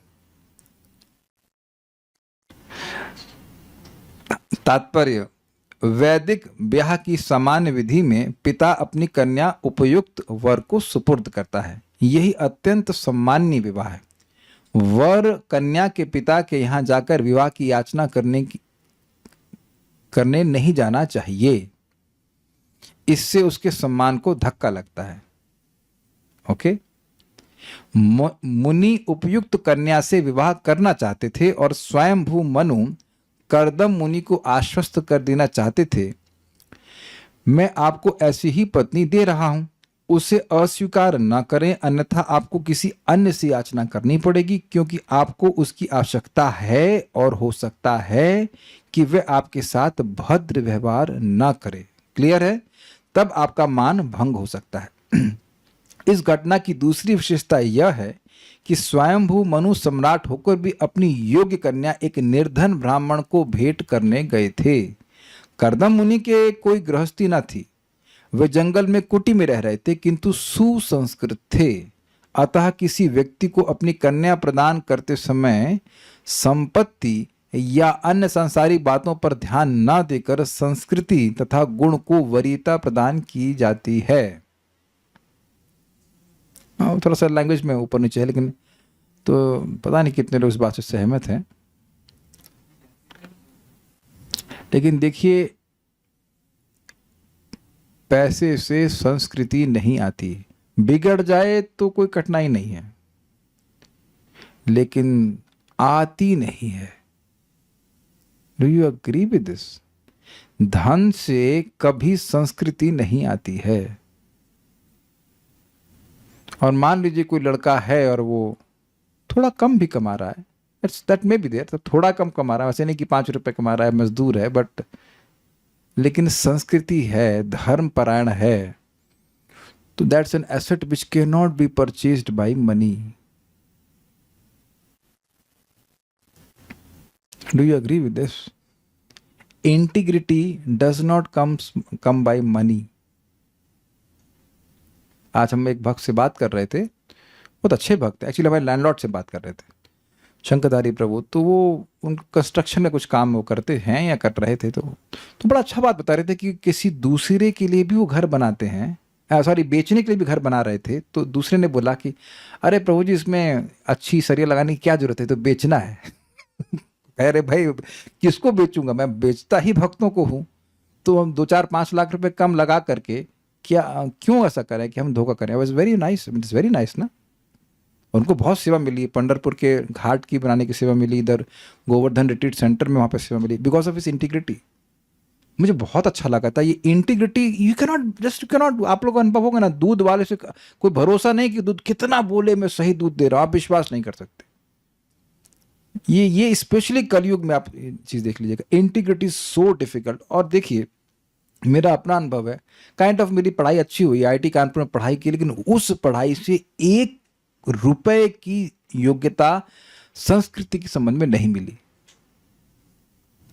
तात्पर्य, वैदिक ब्याह की सामान्य विधि में पिता अपनी कन्या उपयुक्त वर को सुपुर्द करता है। यही अत्यंत सम्माननीय विवाह है। वर कन्या के पिता के यहाँ जाकर विवाह की याचना करने नहीं जाना चाहिए। इससे उसके सम्मान को धक्का लगता है। ओके। मुनि उपयुक्त कन्या से विवाह करना चाहते थे और स्वयंभू मनु कर्दम मुनि को आश्वस्त कर देना चाहते थे, मैं आपको ऐसी ही पत्नी दे रहा हूं, उसे अस्वीकार न करें, अन्यथा आपको किसी अन्य से याचना करनी पड़ेगी, क्योंकि आपको उसकी आवश्यकता है और हो सकता है कि वह आपके साथ भद्र व्यवहार न करे। क्लियर है? तब आपका मान भंग हो सकता है। इस घटना की दूसरी विशेषता यह है कि स्वयंभू मनु सम्राट होकर भी अपनी योग्य कन्या एक निर्धन ब्राह्मण को भेंट करने गए थे। कर्दम मुनि के कोई गृहस्थी न थी, वे जंगल में कुटी में रह रहे थे, किंतु सुसंस्कृत थे। अतः किसी व्यक्ति को अपनी कन्या प्रदान करते समय संपत्ति या अन्य सांसारिक बातों पर ध्यान न देकर संस्कृति तथा गुण को वरीयता प्रदान की जाती है। थोड़ा सा लैंग्वेज में ऊपर नीचे है, लेकिन तो पता नहीं कितने लोग इस बात से सहमत हैं। लेकिन देखिए, पैसे से संस्कृति नहीं आती। बिगड़ जाए तो कोई कठिनाई नहीं है, लेकिन आती नहीं है। Do you agree with this? धन से कभी संस्कृति नहीं आती है। और मान लीजिए कोई लड़का है और वो थोड़ा कम भी कमा रहा है, दैट मे बी देयर, तो थोड़ा कम कमा रहा है, वैसे नहीं कि 5 रुपए कमा रहा है, मजदूर है, बट लेकिन संस्कृति है, धर्मपरायण है, तो that's an asset which can not be purchased bye money. Do you agree with this? Integrity does not come by money. आज हम एक भक्त से बात कर रहे थे, बहुत अच्छे भक्त, एक्चुअली हमारे लैंडलॉर्ड से बात कर रहे थे, शंकरधारी प्रभु। तो वो उन कंस्ट्रक्शन में कुछ काम वो करते हैं या कर रहे थे, तो बड़ा अच्छा बात बता रहे थे कि किसी दूसरे के लिए भी वो घर बनाते हैं, सॉरी बेचने के लिए भी घर बना रहे थे। तो दूसरे ने बोला कि अरे प्रभु जी, इसमें अच्छी सरिया लगाने की क्या जरूरत है, तो बेचना है। अरे भाई, किसको बेचूंगा, मैं बेचता ही भक्तों को हूँ। तो हम 2-4-5 लाख रुपए कम लगा करके क्यों ऐसा करें कि हम धोखा करें? Was very nice, it's very nice ना। उनको बहुत सेवा मिली, पंढरपुर के घाट की बनाने की सेवा मिली, इधर गोवर्धन रिट्रीट सेंटर में वहाँ पे सेवा मिली, बिकॉज ऑफ इस इंटीग्रिटी। मुझे बहुत अच्छा लगा था ये इंटीग्रिटी। यू कैनॉट, आप लोग का अनुभव होगा ना, दूध वाले से कोई भरोसा नहीं कि दूध कितना बोले मैं सही दूध दे रहा हूँ, आप विश्वास नहीं कर सकते। ये स्पेशली कलयुग में आप चीज देख लीजिएगा, इंटीग्रिटी सो डिफिकल्ट। और देखिए, मेरा अपना अनुभव है, काइंड ऑफ मेरी पढ़ाई अच्छी हुई, आईआईटी कानपुर में पढ़ाई की, लेकिन उस पढ़ाई से 1 रुपए की योग्यता संस्कृति के संबंध में नहीं मिली।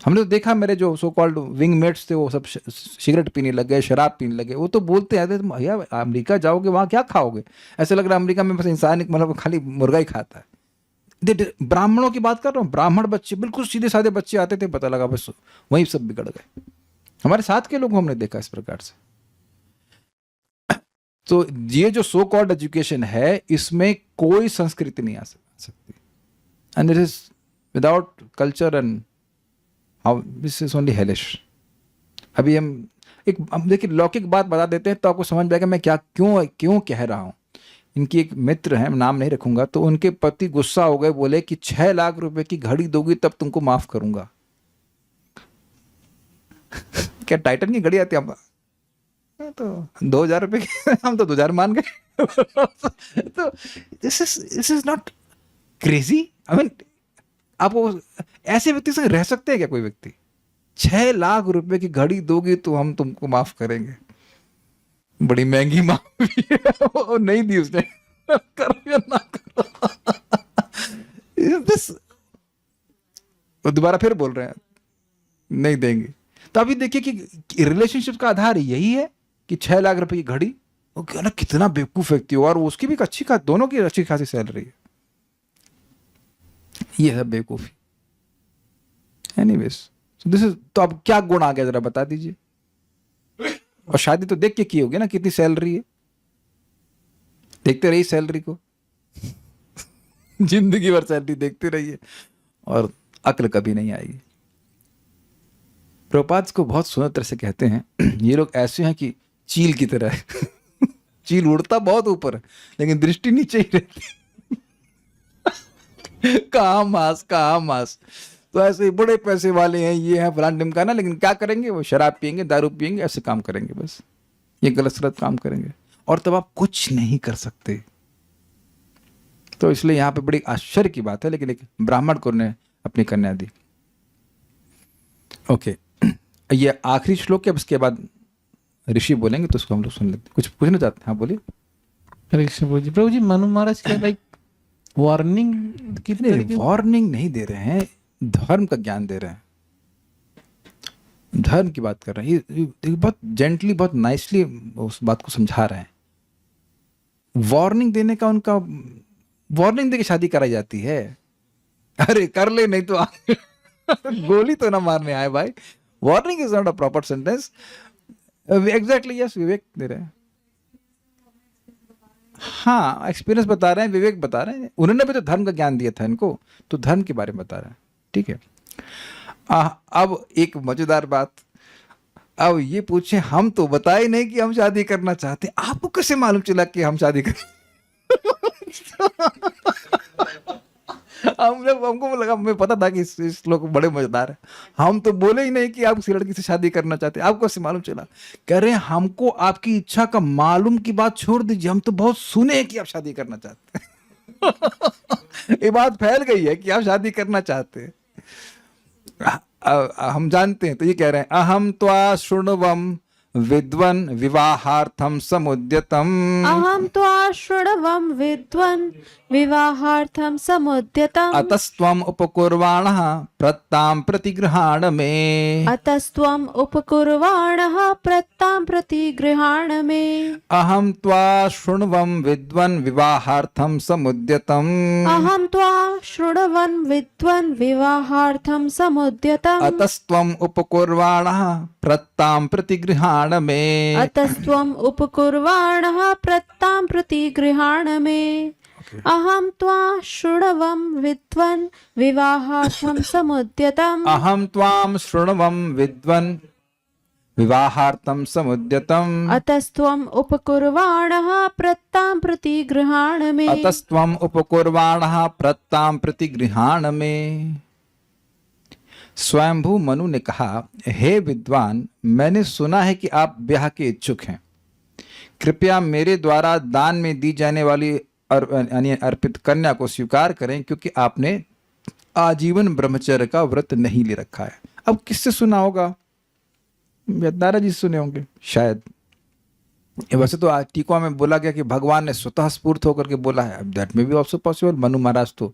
हमने तो देखा, मेरे जो सो कॉल्ड विंगमेट्स थे वो सब सिगरेट पीने लगे, शराब पीने लगे। वो तो बोलते हैं तुम भैया अमेरिका जाओगे, वहाँ क्या खाओगे? ऐसे लग रहा है अमेरिका में बस इंसान मतलब खाली मुर्गा ही खाता है। ब्राह्मणों की बात कर रहा हूँ, ब्राह्मण बच्चे, बिल्कुल सीधे साधे बच्चे आते थे, पता लगा बस वहीं सब बिगड़ गए। हमारे साथ के लोग हमने देखा इस प्रकार से। तो ये जो सो कॉल्ड एजुकेशन है, इसमें कोई संस्कृति नहीं आ सकती, and it is without culture and how this is only hellish. अभी हम देखिए लौकिक बात बता देते हैं तो आपको समझ में आएगा मैं क्यों कह रहा हूं। इनकी एक मित्र है, नाम नहीं रखूंगा, तो उनके पति गुस्सा हो गए, बोले कि 6 लाख रुपए की घड़ी दोगी तब तुमको माफ करूंगा। क्या टाइटन की घड़ी आती है? तो 2000 रुपए की हम तो 2000 मान गए। तो this is not crazy? I mean, आप ऐसे व्यक्ति से रह सकते हैं क्या? कोई व्यक्ति 6 लाख रुपए की घड़ी दोगे तो हम तुमको माफ करेंगे? बड़ी महंगी माफ भी है, वो नहीं दी उसने। करो या ना करो। तो दोबारा फिर बोल रहे हैं नहीं देंगे। तो अभी देखिए कि रिलेशनशिप का आधार यही है कि 6 लाख रुपए की घड़ी। वो ना कितना बेवकूफ व्यक्ति हो, और उसकी भी अच्छी खासी, दोनों की अच्छी खासी सैलरी है। ये है बेवकूफी। एनीवेज, तो अब क्या गुण आ गया जरा बता दीजिए। और शादी तो देख के की होगी ना, कितनी सैलरी है, देखते रहिए सैलरी को जिंदगी भर सैलरी देखते रहिए और अक्ल कभी नहीं आएगी। प्रभुपाद को बहुत सुंदर तरह से कहते हैं, ये लोग ऐसे हैं कि चील की तरह है चील उड़ता बहुत ऊपर है लेकिन दृष्टि नीचे ही रहती कहाँ मांस कहाँ मांस। तो ऐसे ही बड़े पैसे वाले हैं, ये है फलान ढिमकाना, लेकिन क्या करेंगे, वो शराब पियेंगे, दारू पियेंगे, ऐसे काम करेंगे, बस ये गलत सलत काम करेंगे और तब आप कुछ नहीं कर सकते। तो इसलिए यहाँ पे बड़ी आश्चर्य की बात है, लेकिन एक ब्राह्मण को ने अपनी कन्या दी। ओके, ये आखिरी श्लोक है, उसके बाद ऋषि बोलेंगे तो उसको हम लोग सुन लेते हैं। कुछ पूछना चाहते हैं? हाँ बोलिए। हरे कृष्ण प्रभु जी मनु महाराज क्या लाइक वार्निंग की नहीं, वार्निंग नहीं दे रहे हैं, धर्म का ज्ञान दे रहे हैं, धर्म की बात कर रहे हैं। ये बहुत जेंटली, बहुत नाइसली उस बात को समझा रहे हैं। वार्निंग देने का उनका, वार्निंग देके शादी कराई जाती है? अरे कर ले, नहीं तो गोली तो ना मारने आए भाई। Warning is not a proper sentence. Exactly yes, Vivek दे रहे हैं। हाँ, एक्सपीरियंस बता रहे हैं, विवेक बता रहे हैं। उन्होंने भी तो धर्म का ज्ञान दिया था इनको, तो धर्म के बारे में बता रहे हैं। ठीक है। अब एक मजेदार बात, अब ये पूछे, हम तो बताए नहीं कि हम शादी करना चाहते हैं, आपको कैसे मालूम चला कि हम शादी कर हमको लगा, हमें पता था कि इस लोग बड़े मजेदार हैं। हम तो बोले ही नहीं कि आप किसी लड़की से शादी करना चाहते हैं, आपको कैसे मालूम चला? कह रहे हैं हमको आपकी इच्छा का मालूम की बात छोड़ दीजिए, हम तो बहुत सुने हैं कि आप शादी करना चाहते हैं ये बात फैल गई है कि आप शादी करना चाहते हैं, हम जानते हैं। तो ये कह रहे हैं, अहम त्वा शृण्वम विद्वन विवाहार्थम समुद्यतम। अहम त्वा शृण्वं विद्वन् विवाहार्थं समुद्यतम्। अतस्त्वम् उपकुर्वाणः प्रत्तां प्रतिगृहाण मे। अतस्त्वम् उपकुर्वाणः प्रत्तां प्रतिगृहाण मे। अहम त्वा शृण्वं विद्वन् विवाहार्थं समुद्यतम्। अहं त्वा शृण्वन् विद्वन् विवाहार्थं समुद्यतम्। अतस्त्वम् उपकुर्वाणः प्रत्तां प्रतिगृहाण मे। अतस्त्वम् उपकुर्वाणः प्रत्तां प्रतिगृहाण मे। अहं त्वा शृण्वं विद्वन् विवाहार्थं समुद्यतम्। अहम त्वां शृण्वं विद्वन् विवाहार्थं समुद्यतम्। अतस्त्वम् उपकुर्वाणः प्रत्तां प्रतिगृहाण मे। अतस्त्वम् उपकुर्वाणः प्रत्तां प्रतिगृहाण मे। स्वयंभू मनु ने कहा, हे विद्वान, मैंने सुना है कि आप ब्याह के इच्छुक हैं। कृपया मेरे द्वारा दान में दी जाने वाली अर्पित कन्या को स्वीकार करें, क्योंकि आपने आजीवन ब्रह्मचर्य का व्रत नहीं ले रखा है। अब किससे सुना होगा? दादा जी सुने होंगे शायद। वैसे तो आज टीका में बोला गया कि भगवान ने स्वतः स्फूर्त होकर के बोला है, दैट में भी ऑल्सो पॉसिबल। मनु महाराज तो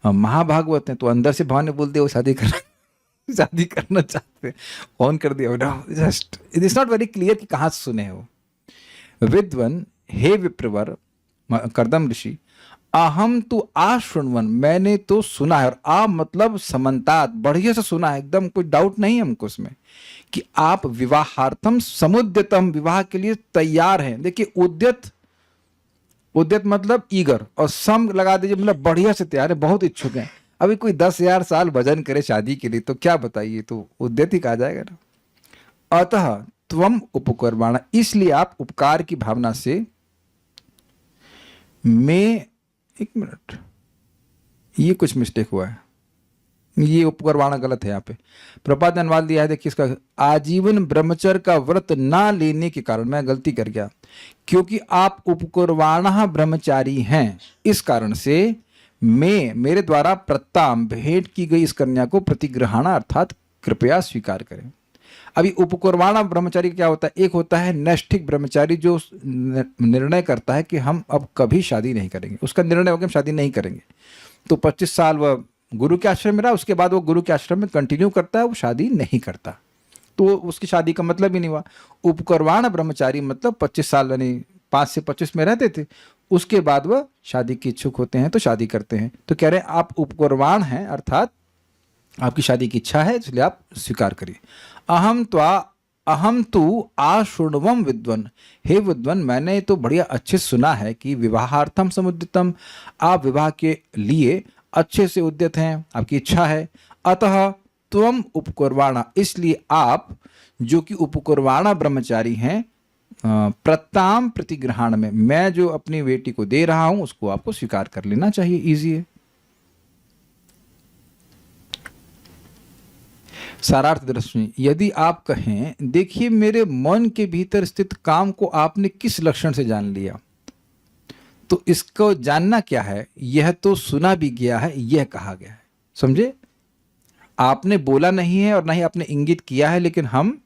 महाभागवत हैं, तो अंदर से भगवान ने बोल दिया वो शादी करना चाहते हैं, ऑन कर दिया। Just it is not very clear कि कहाँ से सुने हो। विद्वन, हे विप्रवर कर्दम ऋषि, अहम तु आशृण्वन, मैंने तो सुना है, और आ मतलब समन्तात, बढ़िया से सुना है, एकदम कोई डाउट नहीं है हमको उसमें, कि आप विवाहार्थम समुद्यतम, विवाह के लिए तैयार हैं। देखिए, उद्यत मतलब ईगर, और सम लगा दीजिए मतलब बढ़िया से तैयार है, बहुत इच्छुक हैं। अभी कोई 10,000 साल भजन करे शादी के लिए तो क्या बताइए, तो उद्यत ही कहा जाएगा ना। अतः त्वम उपकर्माण, इसलिए आप उपकार की भावना से मैं, एक मिनट, ये कुछ मिस्टेक हुआ है, ये उपकरवाणा गलत है यहाँ पे। प्रपात ने अनुवाद दिया है, देखिए इसका, आजीवन ब्रह्मचर्य का व्रत ना लेने के कारण, मैं गलती कर गया, क्योंकि आप उपकुर्वाणः ब्रह्मचारी हैं, इस कारण से मेरे द्वारा प्रत्ताम भेंट की गई इस कन्या को प्रतिग्रहणा अर्थात कृपया स्वीकार करें। अभी उपकुर्वाणा ब्रह्मचारी क्या होता है? एक होता है नैष्ठिक ब्रह्मचारी, जो निर्णय करता है कि हम अब कभी शादी नहीं करेंगे, उसका निर्णय हो कि हम शादी नहीं करेंगे, तो 25 साल वह गुरु के आश्रम में रहा, उसके बाद वो गुरु के आश्रम में कंटिन्यू करता है, वो शादी नहीं करता, तो उसकी शादी का मतलब ही नहीं हुआ। उपकुर्वाण ब्रह्मचारी मतलब 25 साल यानी 5 से 25 में रहते थे, उसके बाद वह शादी के इच्छुक होते हैं तो शादी करते हैं। तो कह रहे हैं आप उपकुर्वाण हैं, अर्थात आपकी शादी की इच्छा है, इसलिए आप स्वीकार करिए। अहम तु आशृण्वम विद्वन, हे विद्वन, मैंने तो बढ़िया अच्छे से सुना है कि विवाहार्थम समुद्यतम, आप विवाह के लिए अच्छे से उद्यत हैं, आपकी इच्छा है। अतः त्वम उपकुर्वाणा, इसलिए आप जो कि उपकुर्वाणा ब्रह्मचारी हैं, प्रताम प्रतिग्रहण में, मैं जो अपनी बेटी को दे रहा हूं उसको आपको स्वीकार कर लेना चाहिए, इजी है। सारार्थ दृष्टि, यदि आप कहें देखिए मेरे मन के भीतर स्थित काम को आपने किस लक्षण से जान लिया, तो इसको जानना क्या है, यह तो सुना भी गया है, यह कहा गया है। समझे, आपने बोला नहीं है और ना ही आपने इंगित किया है, लेकिन हम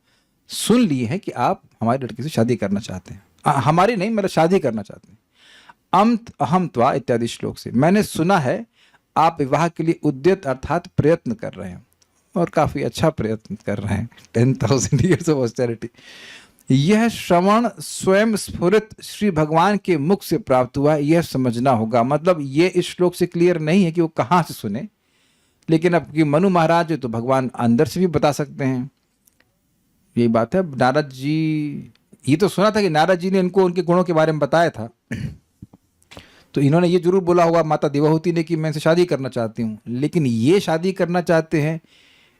सुन लिए हैं कि आप हमारी लड़की से शादी करना चाहते हैं। हमारी नहीं, मतलब शादी करना चाहते हैं। अहम त्वा इत्यादि श्लोक से मैंने सुना है आप विवाह के लिए उद्यत अर्थात प्रयत्न कर रहे हैं, और काफी अच्छा प्रयत्न कर रहे हैं। 10,000 years ऑफ ऑस्टेरिटी। यह श्रवण स्वयं स्फुरित श्री भगवान के मुख से प्राप्त हुआ, यह समझना होगा। मतलब ये इस श्लोक से क्लियर नहीं है कि वो कहाँ से सुने, लेकिन अब कि मनु महाराज है तो भगवान अंदर से भी बता सकते हैं। यही बात है। नारद जी, ये तो सुना था कि नारद जी ने इनको उनके गुणों के बारे में बताया था, तो इन्होंने ये जरूर बोला होगा माता देवहूति ने कि मैं इनसे शादी करना चाहती हूँ, लेकिन ये शादी करना चाहते हैं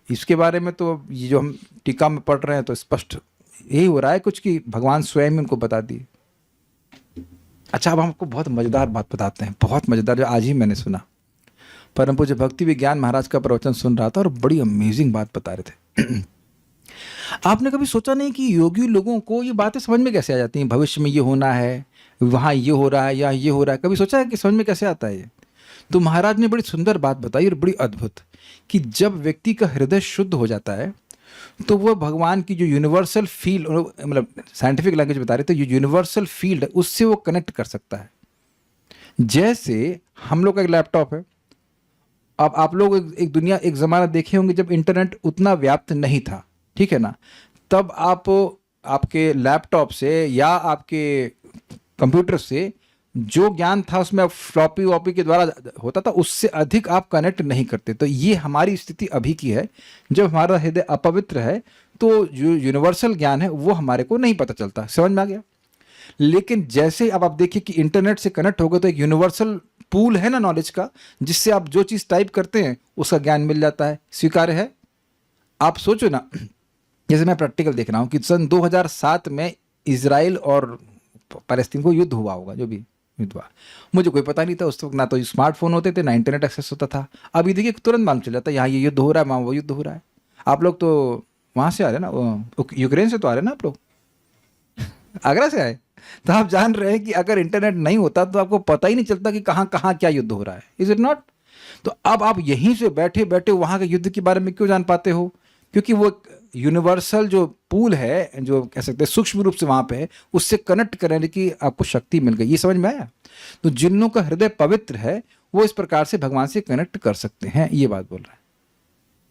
इसके बारे में तो ये जो हम टीका में पढ़ रहे हैं तो स्पष्ट यही हो रहा है कुछ कि भगवान स्वयं उनको बता दिए। अच्छा, अब हमको बहुत मजेदार बात बताते हैं, बहुत मजेदार, जो आज ही मैंने सुना। परम पूज्य भक्ति विज्ञान महाराज का प्रवचन सुन रहा था और बड़ी अमेजिंग बात बता रहे थे। आपने कभी सोचा नहीं कि योगी लोगों को ये बातें समझ में कैसे आ जाती हैं? भविष्य में ये होना है, वहाँ ये हो रहा है, या ये हो रहा है, कभी सोचा है कि समझ में कैसे आता है ये? तो महाराज ने बड़ी सुंदर बात बताई और बड़ी अद्भुत, कि जब व्यक्ति का हृदय शुद्ध हो जाता है तो वह भगवान की जो यूनिवर्सल फील्ड, मतलब साइंटिफिक लैंग्वेज बता रहे थे, जो यूनिवर्सल फील्ड है उससे वो कनेक्ट कर सकता है। जैसे हम लोग का एक लैपटॉप है। अब आप लोग एक दुनिया, एक ज़माना देखे होंगे जब इंटरनेट उतना व्याप्त नहीं था, ठीक है ना, तब आप आपके लैपटॉप से या आपके कंप्यूटर से जो ज्ञान था उसमें आप फ्लॉपी वॉपी के द्वारा होता था, उससे अधिक आप कनेक्ट नहीं करते। तो ये हमारी स्थिति अभी की है। जब हमारा हृदय अपवित्र है तो जो यूनिवर्सल ज्ञान है वो हमारे को नहीं पता चलता। समझ में आ गया? लेकिन जैसे अब आप देखिए कि इंटरनेट से कनेक्ट हो गए तो एक यूनिवर्सल पूल है ना नॉलेज का, जिससे आप जो चीज़ टाइप करते हैं उसका ज्ञान मिल जाता है। स्वीकार्य है? आप सोचो ना, जैसे मैं प्रैक्टिकल देख रहा हूँ कि सन 2007 में इजराइल और पैलेस्तीन को युद्ध हुआ होगा, जो भी युद्ध हुआ, मुझे कोई पता नहीं था उस वक्त। ना तो स्मार्टफोन होते थे, ना इंटरनेट एक्सेस होता था। अभी देखिए तुरंत मालूम चल जाता है यहाँ ये युद्ध हो रहा है, वहाँ वो युद्ध हो रहा है। आप लोग तो वहाँ से आ रहे हैं ना, यूक्रेन से तो आ रहे हैं ना आप लोग, आगरा से आए, तो आप जान रहे हैं कि अगर इंटरनेट नहीं होता तो आपको पता ही नहीं चलता कि कहाँ कहाँ क्या युद्ध हो रहा है। Is it not? तो अब आप यहीं से बैठे बैठे वहाँ के युद्ध के बारे में क्यों जान पाते हो? क्योंकि वो यूनिवर्सल जो पूल है, जो कह सकते हैं सूक्ष्म रूप से वहाँ पे है, उससे कनेक्ट करने की आपको शक्ति मिल गई। ये समझ में आया? तो जिन्हों का हृदय पवित्र है वो इस प्रकार से भगवान से कनेक्ट कर सकते हैं, ये बात बोल रहा है।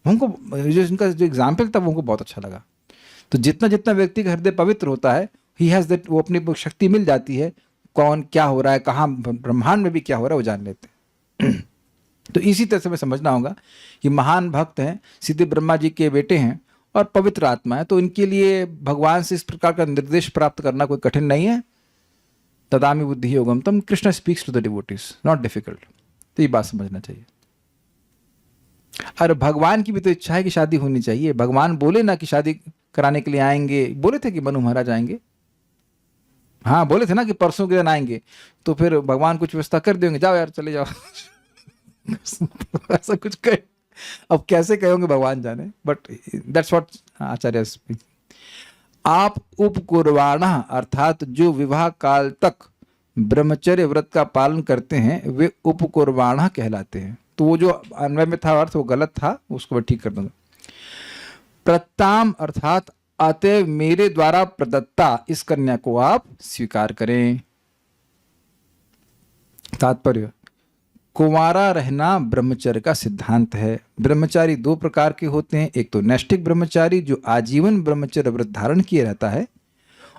उनको जो इनका जो एग्जाम्पल था वो उनको बहुत अच्छा लगा। तो जितना जितना व्यक्ति का हृदय पवित्र होता है, ही हैज़ दैट, वो अपनी शक्ति मिल जाती है, कौन क्या हो रहा है, कहाँ ब्रह्मांड में भी क्या हो रहा है वो जान लेते हैं। तो इसी तरह से हमें समझना होगा कि महान भक्त हैं, सीधे ब्रह्मा जी के बेटे हैं और पवित्र आत्मा है, तो इनके लिए भगवान से इस प्रकार का निर्देश प्राप्त करना कोई कठिन नहीं है। तदामि बुद्धि योगम तम, Krishna speaks to the devotees, not difficult. तो ये बात समझना चाहिए। और भगवान की भी तो इच्छा है कि शादी होनी चाहिए। भगवान बोले ना कि शादी कराने के लिए आएंगे, बोले थे कि मनु महाराज आएंगे, हाँ बोले थे ना कि परसों के दिन आएंगे, तो फिर भगवान कुछ व्यवस्था कर देंगे, जाओ यार चले जाओ। ऐसा कुछ कहे, अब कैसे कहोगे भगवान जाने, but that's what Acharya speak. आप उपकुर्वाणा अर्थात जो विवाह काल तक ब्रह्मचर्य व्रत का पालन करते हैं वे उपकुर्वाणा कहलाते हैं। तो वो जो अन्वय में था अर्थ वो गलत था, उसको मैं ठीक कर दूंगा। प्रत्ताम अर्थात अतएव मेरे द्वारा प्रदत्ता इस कन्या को आप स्वीकार करें। तात्पर्य, कुंवारा रहना ब्रह्मचर्य का सिद्धांत है। ब्रह्मचारी दो प्रकार के होते हैं, एक तो नैष्ठिक ब्रह्मचारी जो आजीवन ब्रह्मचर्य व्रत धारण किए रहता है,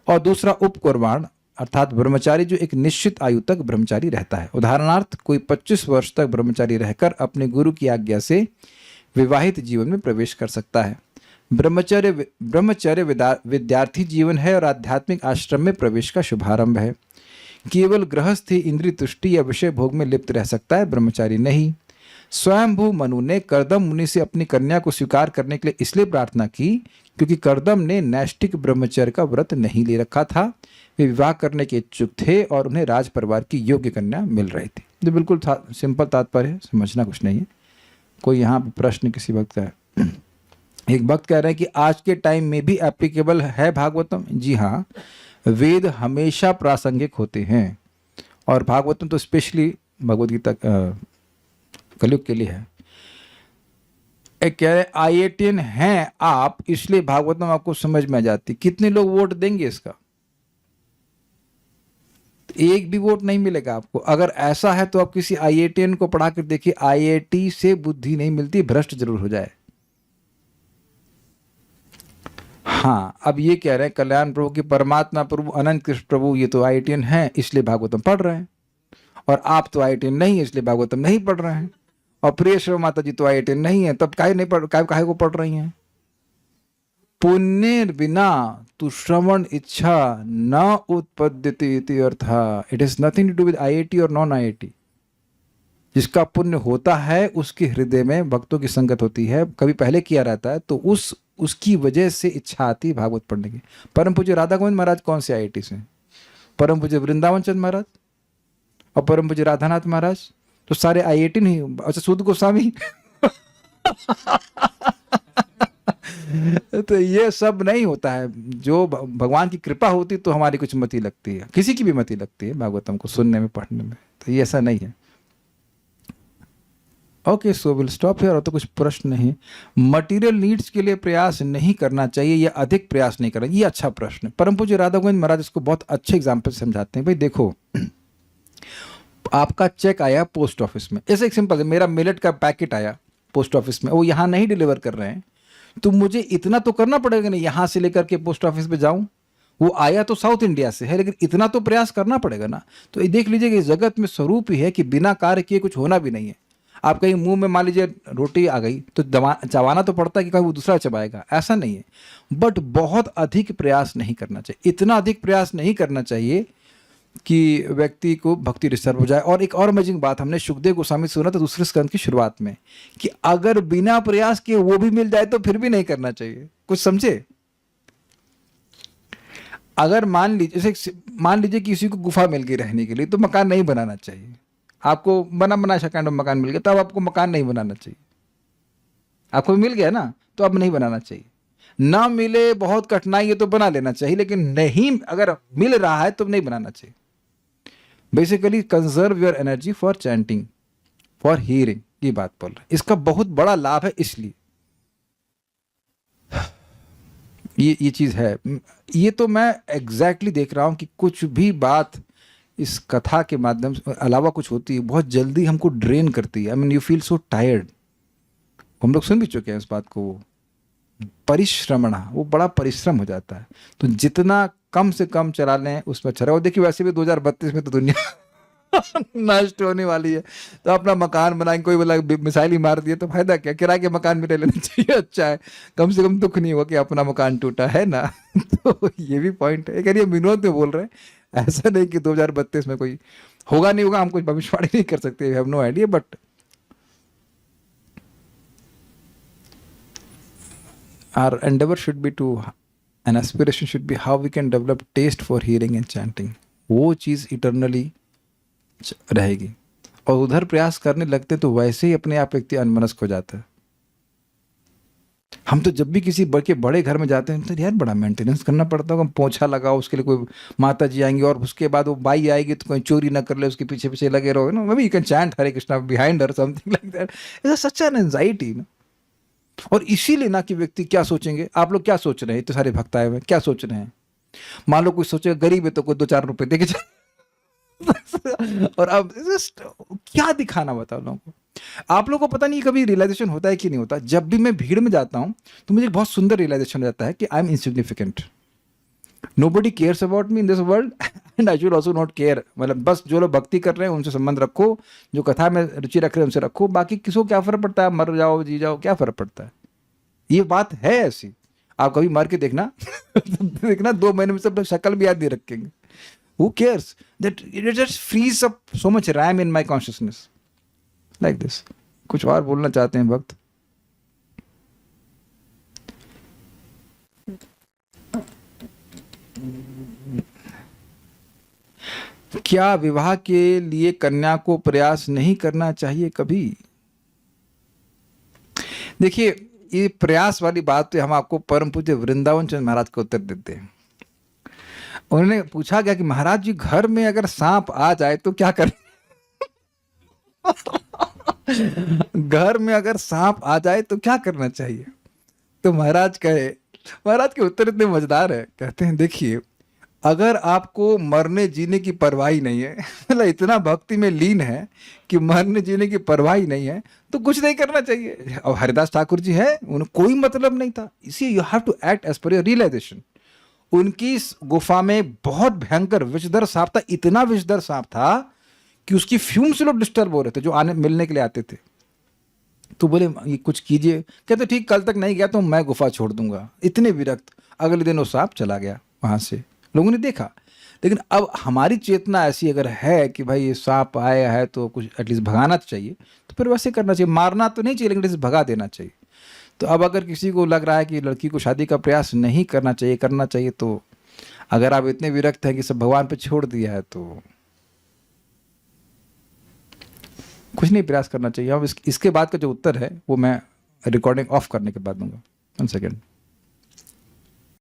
और दूसरा उपकुर्वाण अर्थात ब्रह्मचारी जो एक निश्चित आयु तक ब्रह्मचारी रहता है। उदाहरणार्थ, कोई 25 वर्ष तक ब्रह्मचारी रहकर अपने गुरु की आज्ञा से विवाहित जीवन में प्रवेश कर सकता है। ब्रह्मचर्य विद्यार्थी जीवन है और आध्यात्मिक आश्रम में प्रवेश का शुभारंभ है। केवल गृहस्थ ही इंद्रिय तुष्टि या विषय भोग में लिप्त रह सकता है, ब्रह्मचारी नहीं। स्वयंभू मनु ने कर्दम मुनि से अपनी कन्या को स्वीकार करने के लिए इसलिए प्रार्थना की क्योंकि कर्दम ने नैष्ठिक ब्रह्मचर्य का व्रत नहीं ले रखा था। वे विवाह करने के इच्छुक थे और उन्हें राज परिवार की योग्य कन्या मिल रही थी। ये बिल्कुल सिंपल तात्पर्य है, समझना कुछ नहीं है। कोई यहाँ पे प्रश्न किसी वक्त का है? एक भक्त कह रहे हैं कि आज के टाइम में भी एप्लीकेबल है भागवतम। जी हाँ, वेद हमेशा प्रासंगिक होते हैं और भागवतम तो स्पेशली भगवद गीता कलयुग के लिए है। एक कह रहे IITian हैं आप, इसलिए भागवतम आपको समझ में आ जाती। कितने लोग वोट देंगे इसका? एक भी वोट नहीं मिलेगा आपको। अगर ऐसा है तो आप किसी IITian को पढ़ा कर देखिए, IIT से बुद्धि नहीं मिलती, भ्रष्ट जरूर हो जाए। हाँ, अब ये कह रहे हैं कल्याण प्रभु की परमात्मा प्रभु अनंत कृष्ण प्रभु ये तो IITian हैं इसलिए भागवतम पढ़ रहे हैं, और आप तो IITian नहीं इसलिए भागवतम नहीं पढ़ रहे हैं, और प्रिय श्री माता जी तो IITian नहीं है, तब काहे को पढ़ रही हैं? पुण्य बिना तु श्रवण इच्छा न उत्पद्यते इति अर्थः। It is nothing to do with IIT और नॉन IIT। जिसका पुण्य होता है उसके हृदय में भक्तों की संगत होती है, कभी पहले किया रहता है, तो उसकी वजह से इच्छा आती है भागवत पढ़ने की। परम पूज्य राधा गोविंद महाराज कौन से IIT से? परम पूज्य वृंदावन चंद महाराज और परम पूज्य राधानाथ महाराज तो सारे IIT नहीं। अच्छा, सुध गोस्वामी तो ये सब नहीं होता है। जो भगवान की कृपा होती तो हमारी कुछ मति लगती है, किसी की भी मति लगती है भागवतम को सुनने में, पढ़ने में, तो ये ऐसा नहीं है। Okay, so will stop here. और तो कुछ प्रश्न नहीं। मटेरियल नीड्स के लिए प्रयास नहीं करना चाहिए या अधिक प्रयास नहीं करना, ये अच्छा प्रश्न है। परम पूज्य राधा गोविंद महाराज इसको बहुत अच्छे एग्जाम्पल समझाते हैं। भाई देखो, आपका चेक आया पोस्ट ऑफिस में, ऐसे एक सिंपल है, मेरा मिलेट का पैकेट आया पोस्ट ऑफिस में, वो यहाँ नहीं डिलीवर कर रहे हैं, तो मुझे इतना तो करना पड़ेगा नहीं, यहाँ से लेकर के पोस्ट ऑफिस पे जाऊं। वो आया तो साउथ इंडिया से है, लेकिन इतना तो प्रयास करना पड़ेगा ना। तो ये देख लीजिए कि जगत में स्वरूप ही है कि बिना कार्य किए कुछ होना भी नहीं है। आप कहीं मुंह में मान लीजिए रोटी आ गई तो चबाना तो पड़ता है कि कहीं वो दूसरा चबाएगा, ऐसा नहीं है। बट बहुत अधिक प्रयास नहीं करना चाहिए, इतना अधिक प्रयास नहीं करना चाहिए कि व्यक्ति को भक्ति डिस्टर्ब हो जाए। और एक और अमेजिंग बात हमने सुखदेव गोस्वामी से सुना था दूसरे स्कंद की शुरुआत में, कि अगर बिना प्रयास किए वो भी मिल जाए तो फिर भी नहीं करना चाहिए। कुछ समझे? अगर मान लीजिए किसी को गुफा मिल गई रहने के लिए, तो मकान नहीं बनाना चाहिए। आपको बना सेकंड में मकान मिल गया, तब आपको मकान नहीं बनाना चाहिए। आपको मिल गया ना, तो अब नहीं बनाना चाहिए। ना मिले, बहुत कठिनाई है तो बना लेना चाहिए, लेकिन नहीं, अगर मिल रहा है तो नहीं बनाना चाहिए। Basically conserve your energy for chanting, for hearing, ये बात बोल रहे हैं। इसका बहुत बड़ा लाभ है, इसलिए ये चीज है। ये तो मैं एग्जैक्टली देख रहा हूं कि कुछ भी बात इस कथा के माध्यम से अलावा कुछ होती है, बहुत जल्दी हमको ड्रेन करती है। I mean you feel so tired. हम लोग सुन भी चुके हैं इस बात को। परिश्रमणा, वो बड़ा परिश्रम हो जाता है। तो जितना कम से कम चला लें उसमें अच्छा रहे। और देखिए, वैसे भी 2032 में तो दुनिया नष्ट होने वाली है, तो अपना मकान बनाएंगे। कोई बोला मिसाइल ही मार दिए तो फायदा क्या, किराए के मकान में रह लेना चाहिए। अच्छा है, कम से कम दुख नहीं हुआ कि अपना मकान टूटा है ना। तो ये भी पॉइंट है। करिए विनोद में बोल रहे हैं, ऐसा नहीं कि 2032 में कोई होगा नहीं होगा, हम कुछ भविष्यवाणी नहीं कर सकते, have no idea. But our endeavor should be to, an aspiration should be how we can develop taste for hearing and chanting. वो चीज़ इटरनली रहेगी। और उधर प्रयास करने लगते तो वैसे ही अपने आप व्यक्ति अनमनस्क हो जाता है। हम तो जब भी किसी बड़े घर में जाते हैं तो यार बड़ा मेंटेनेंस करना पड़ता होगा। पोछा लगाओ, उसके लिए कोई माता जी आएंगी, और उसके बाद वो बाई आएगी तो कोई चोरी ना कर ले, उसके पीछे पीछे लगे रहोगे ना। May be you can chant Hare Krishna behind her, something like that. It's such an anxiety ना। और इसीलिए ना कि व्यक्ति क्या सोचेंगे, आप लोग क्या सोच रहे हैं, इतने सारे भक्त आए हुए क्या सोच रहे हैं। मान लो कोई सोचेगा गरीब है तो कोई 2-4 रुपए दे के और अब क्या दिखाना, बताओ लोगों को। आप लोगों को पता नहीं कभी रियलाइजेशन होता है कि नहीं होता। जब भी मैं भीड़ में जाता हूं तो मुझे बहुत सुंदर रियलाइजेशन हो जाता है कि I am insignificant. Nobody cares about me in this world and I should also not care. मतलब बस जो लोग भक्ति कर रहे हैं उनसे संबंध रखो, जो कथा में रुचि रख रहे हैं उनसे रखो, बाकी किसको क्या फर्क पड़ता है, मर जाओ जी जाओ, क्या फर्क पड़ता है। ये बात है ऐसी, आप कभी मर के देखना देखना 2 महीने में सब शक्ल भी याद नहीं रखेंगे। Who cares? That it just frees up so much RAM in my consciousness like this. कुछ और बोलना चाहते हैं भक्त? क्या विवाह के लिए कन्या को प्रयास नहीं करना चाहिए कभी? देखिए, ये प्रयास वाली बात तो हम आपको परम पूज्य वृंदावन चंद्र महाराज को उत्तर देते हैं। उन्होंने पूछा गया कि महाराज जी, घर में अगर सांप आ जाए तो क्या करें? घर में अगर सांप आ जाए तो क्या करना चाहिए? तो महाराज के उत्तर इतने मजेदार है। कहते हैं, देखिए, अगर आपको मरने जीने की परवाह ही नहीं है, मतलब इतना भक्ति में लीन है कि मरने जीने की परवाह ही नहीं है, तो कुछ नहीं करना चाहिए। और हरिदास ठाकुर जी है, उन्हें कोई मतलब नहीं था। इसी you have to act as per your realisation. उनकी इस गुफा में बहुत भयंकर विषधर सांप था, इतना विषधर सांप था कि उसकी फ्यूम से लोग डिस्टर्ब हो रहे थे जो आने मिलने के लिए आते थे। तो बोले, ये कुछ कीजिए। कहते, ठीक, कल तक नहीं गया तो मैं गुफा छोड़ दूंगा। इतने विरक्त। अगले दिन वो सांप चला गया वहां से, लोगों ने देखा। लेकिन अब हमारी चेतना ऐसी अगर है कि भाई ये सांप आया है तो कुछ एटलीस्ट भगाना चाहिए, तो फिर वैसे करना चाहिए। मारना तो नहीं चाहिए, लेकिन एटलीस्ट भगा देना चाहिए। तो अब अगर किसी को लग रहा है कि लड़की को शादी का प्रयास नहीं करना चाहिए, करना चाहिए, तो अगर आप इतने विरक्त हैं कि सब भगवान पे छोड़ दिया है, तो कुछ नहीं प्रयास करना चाहिए। अब इसके बाद का जो उत्तर है वो मैं रिकॉर्डिंग ऑफ करने के बाद दूंगा। 1 सेकेंड।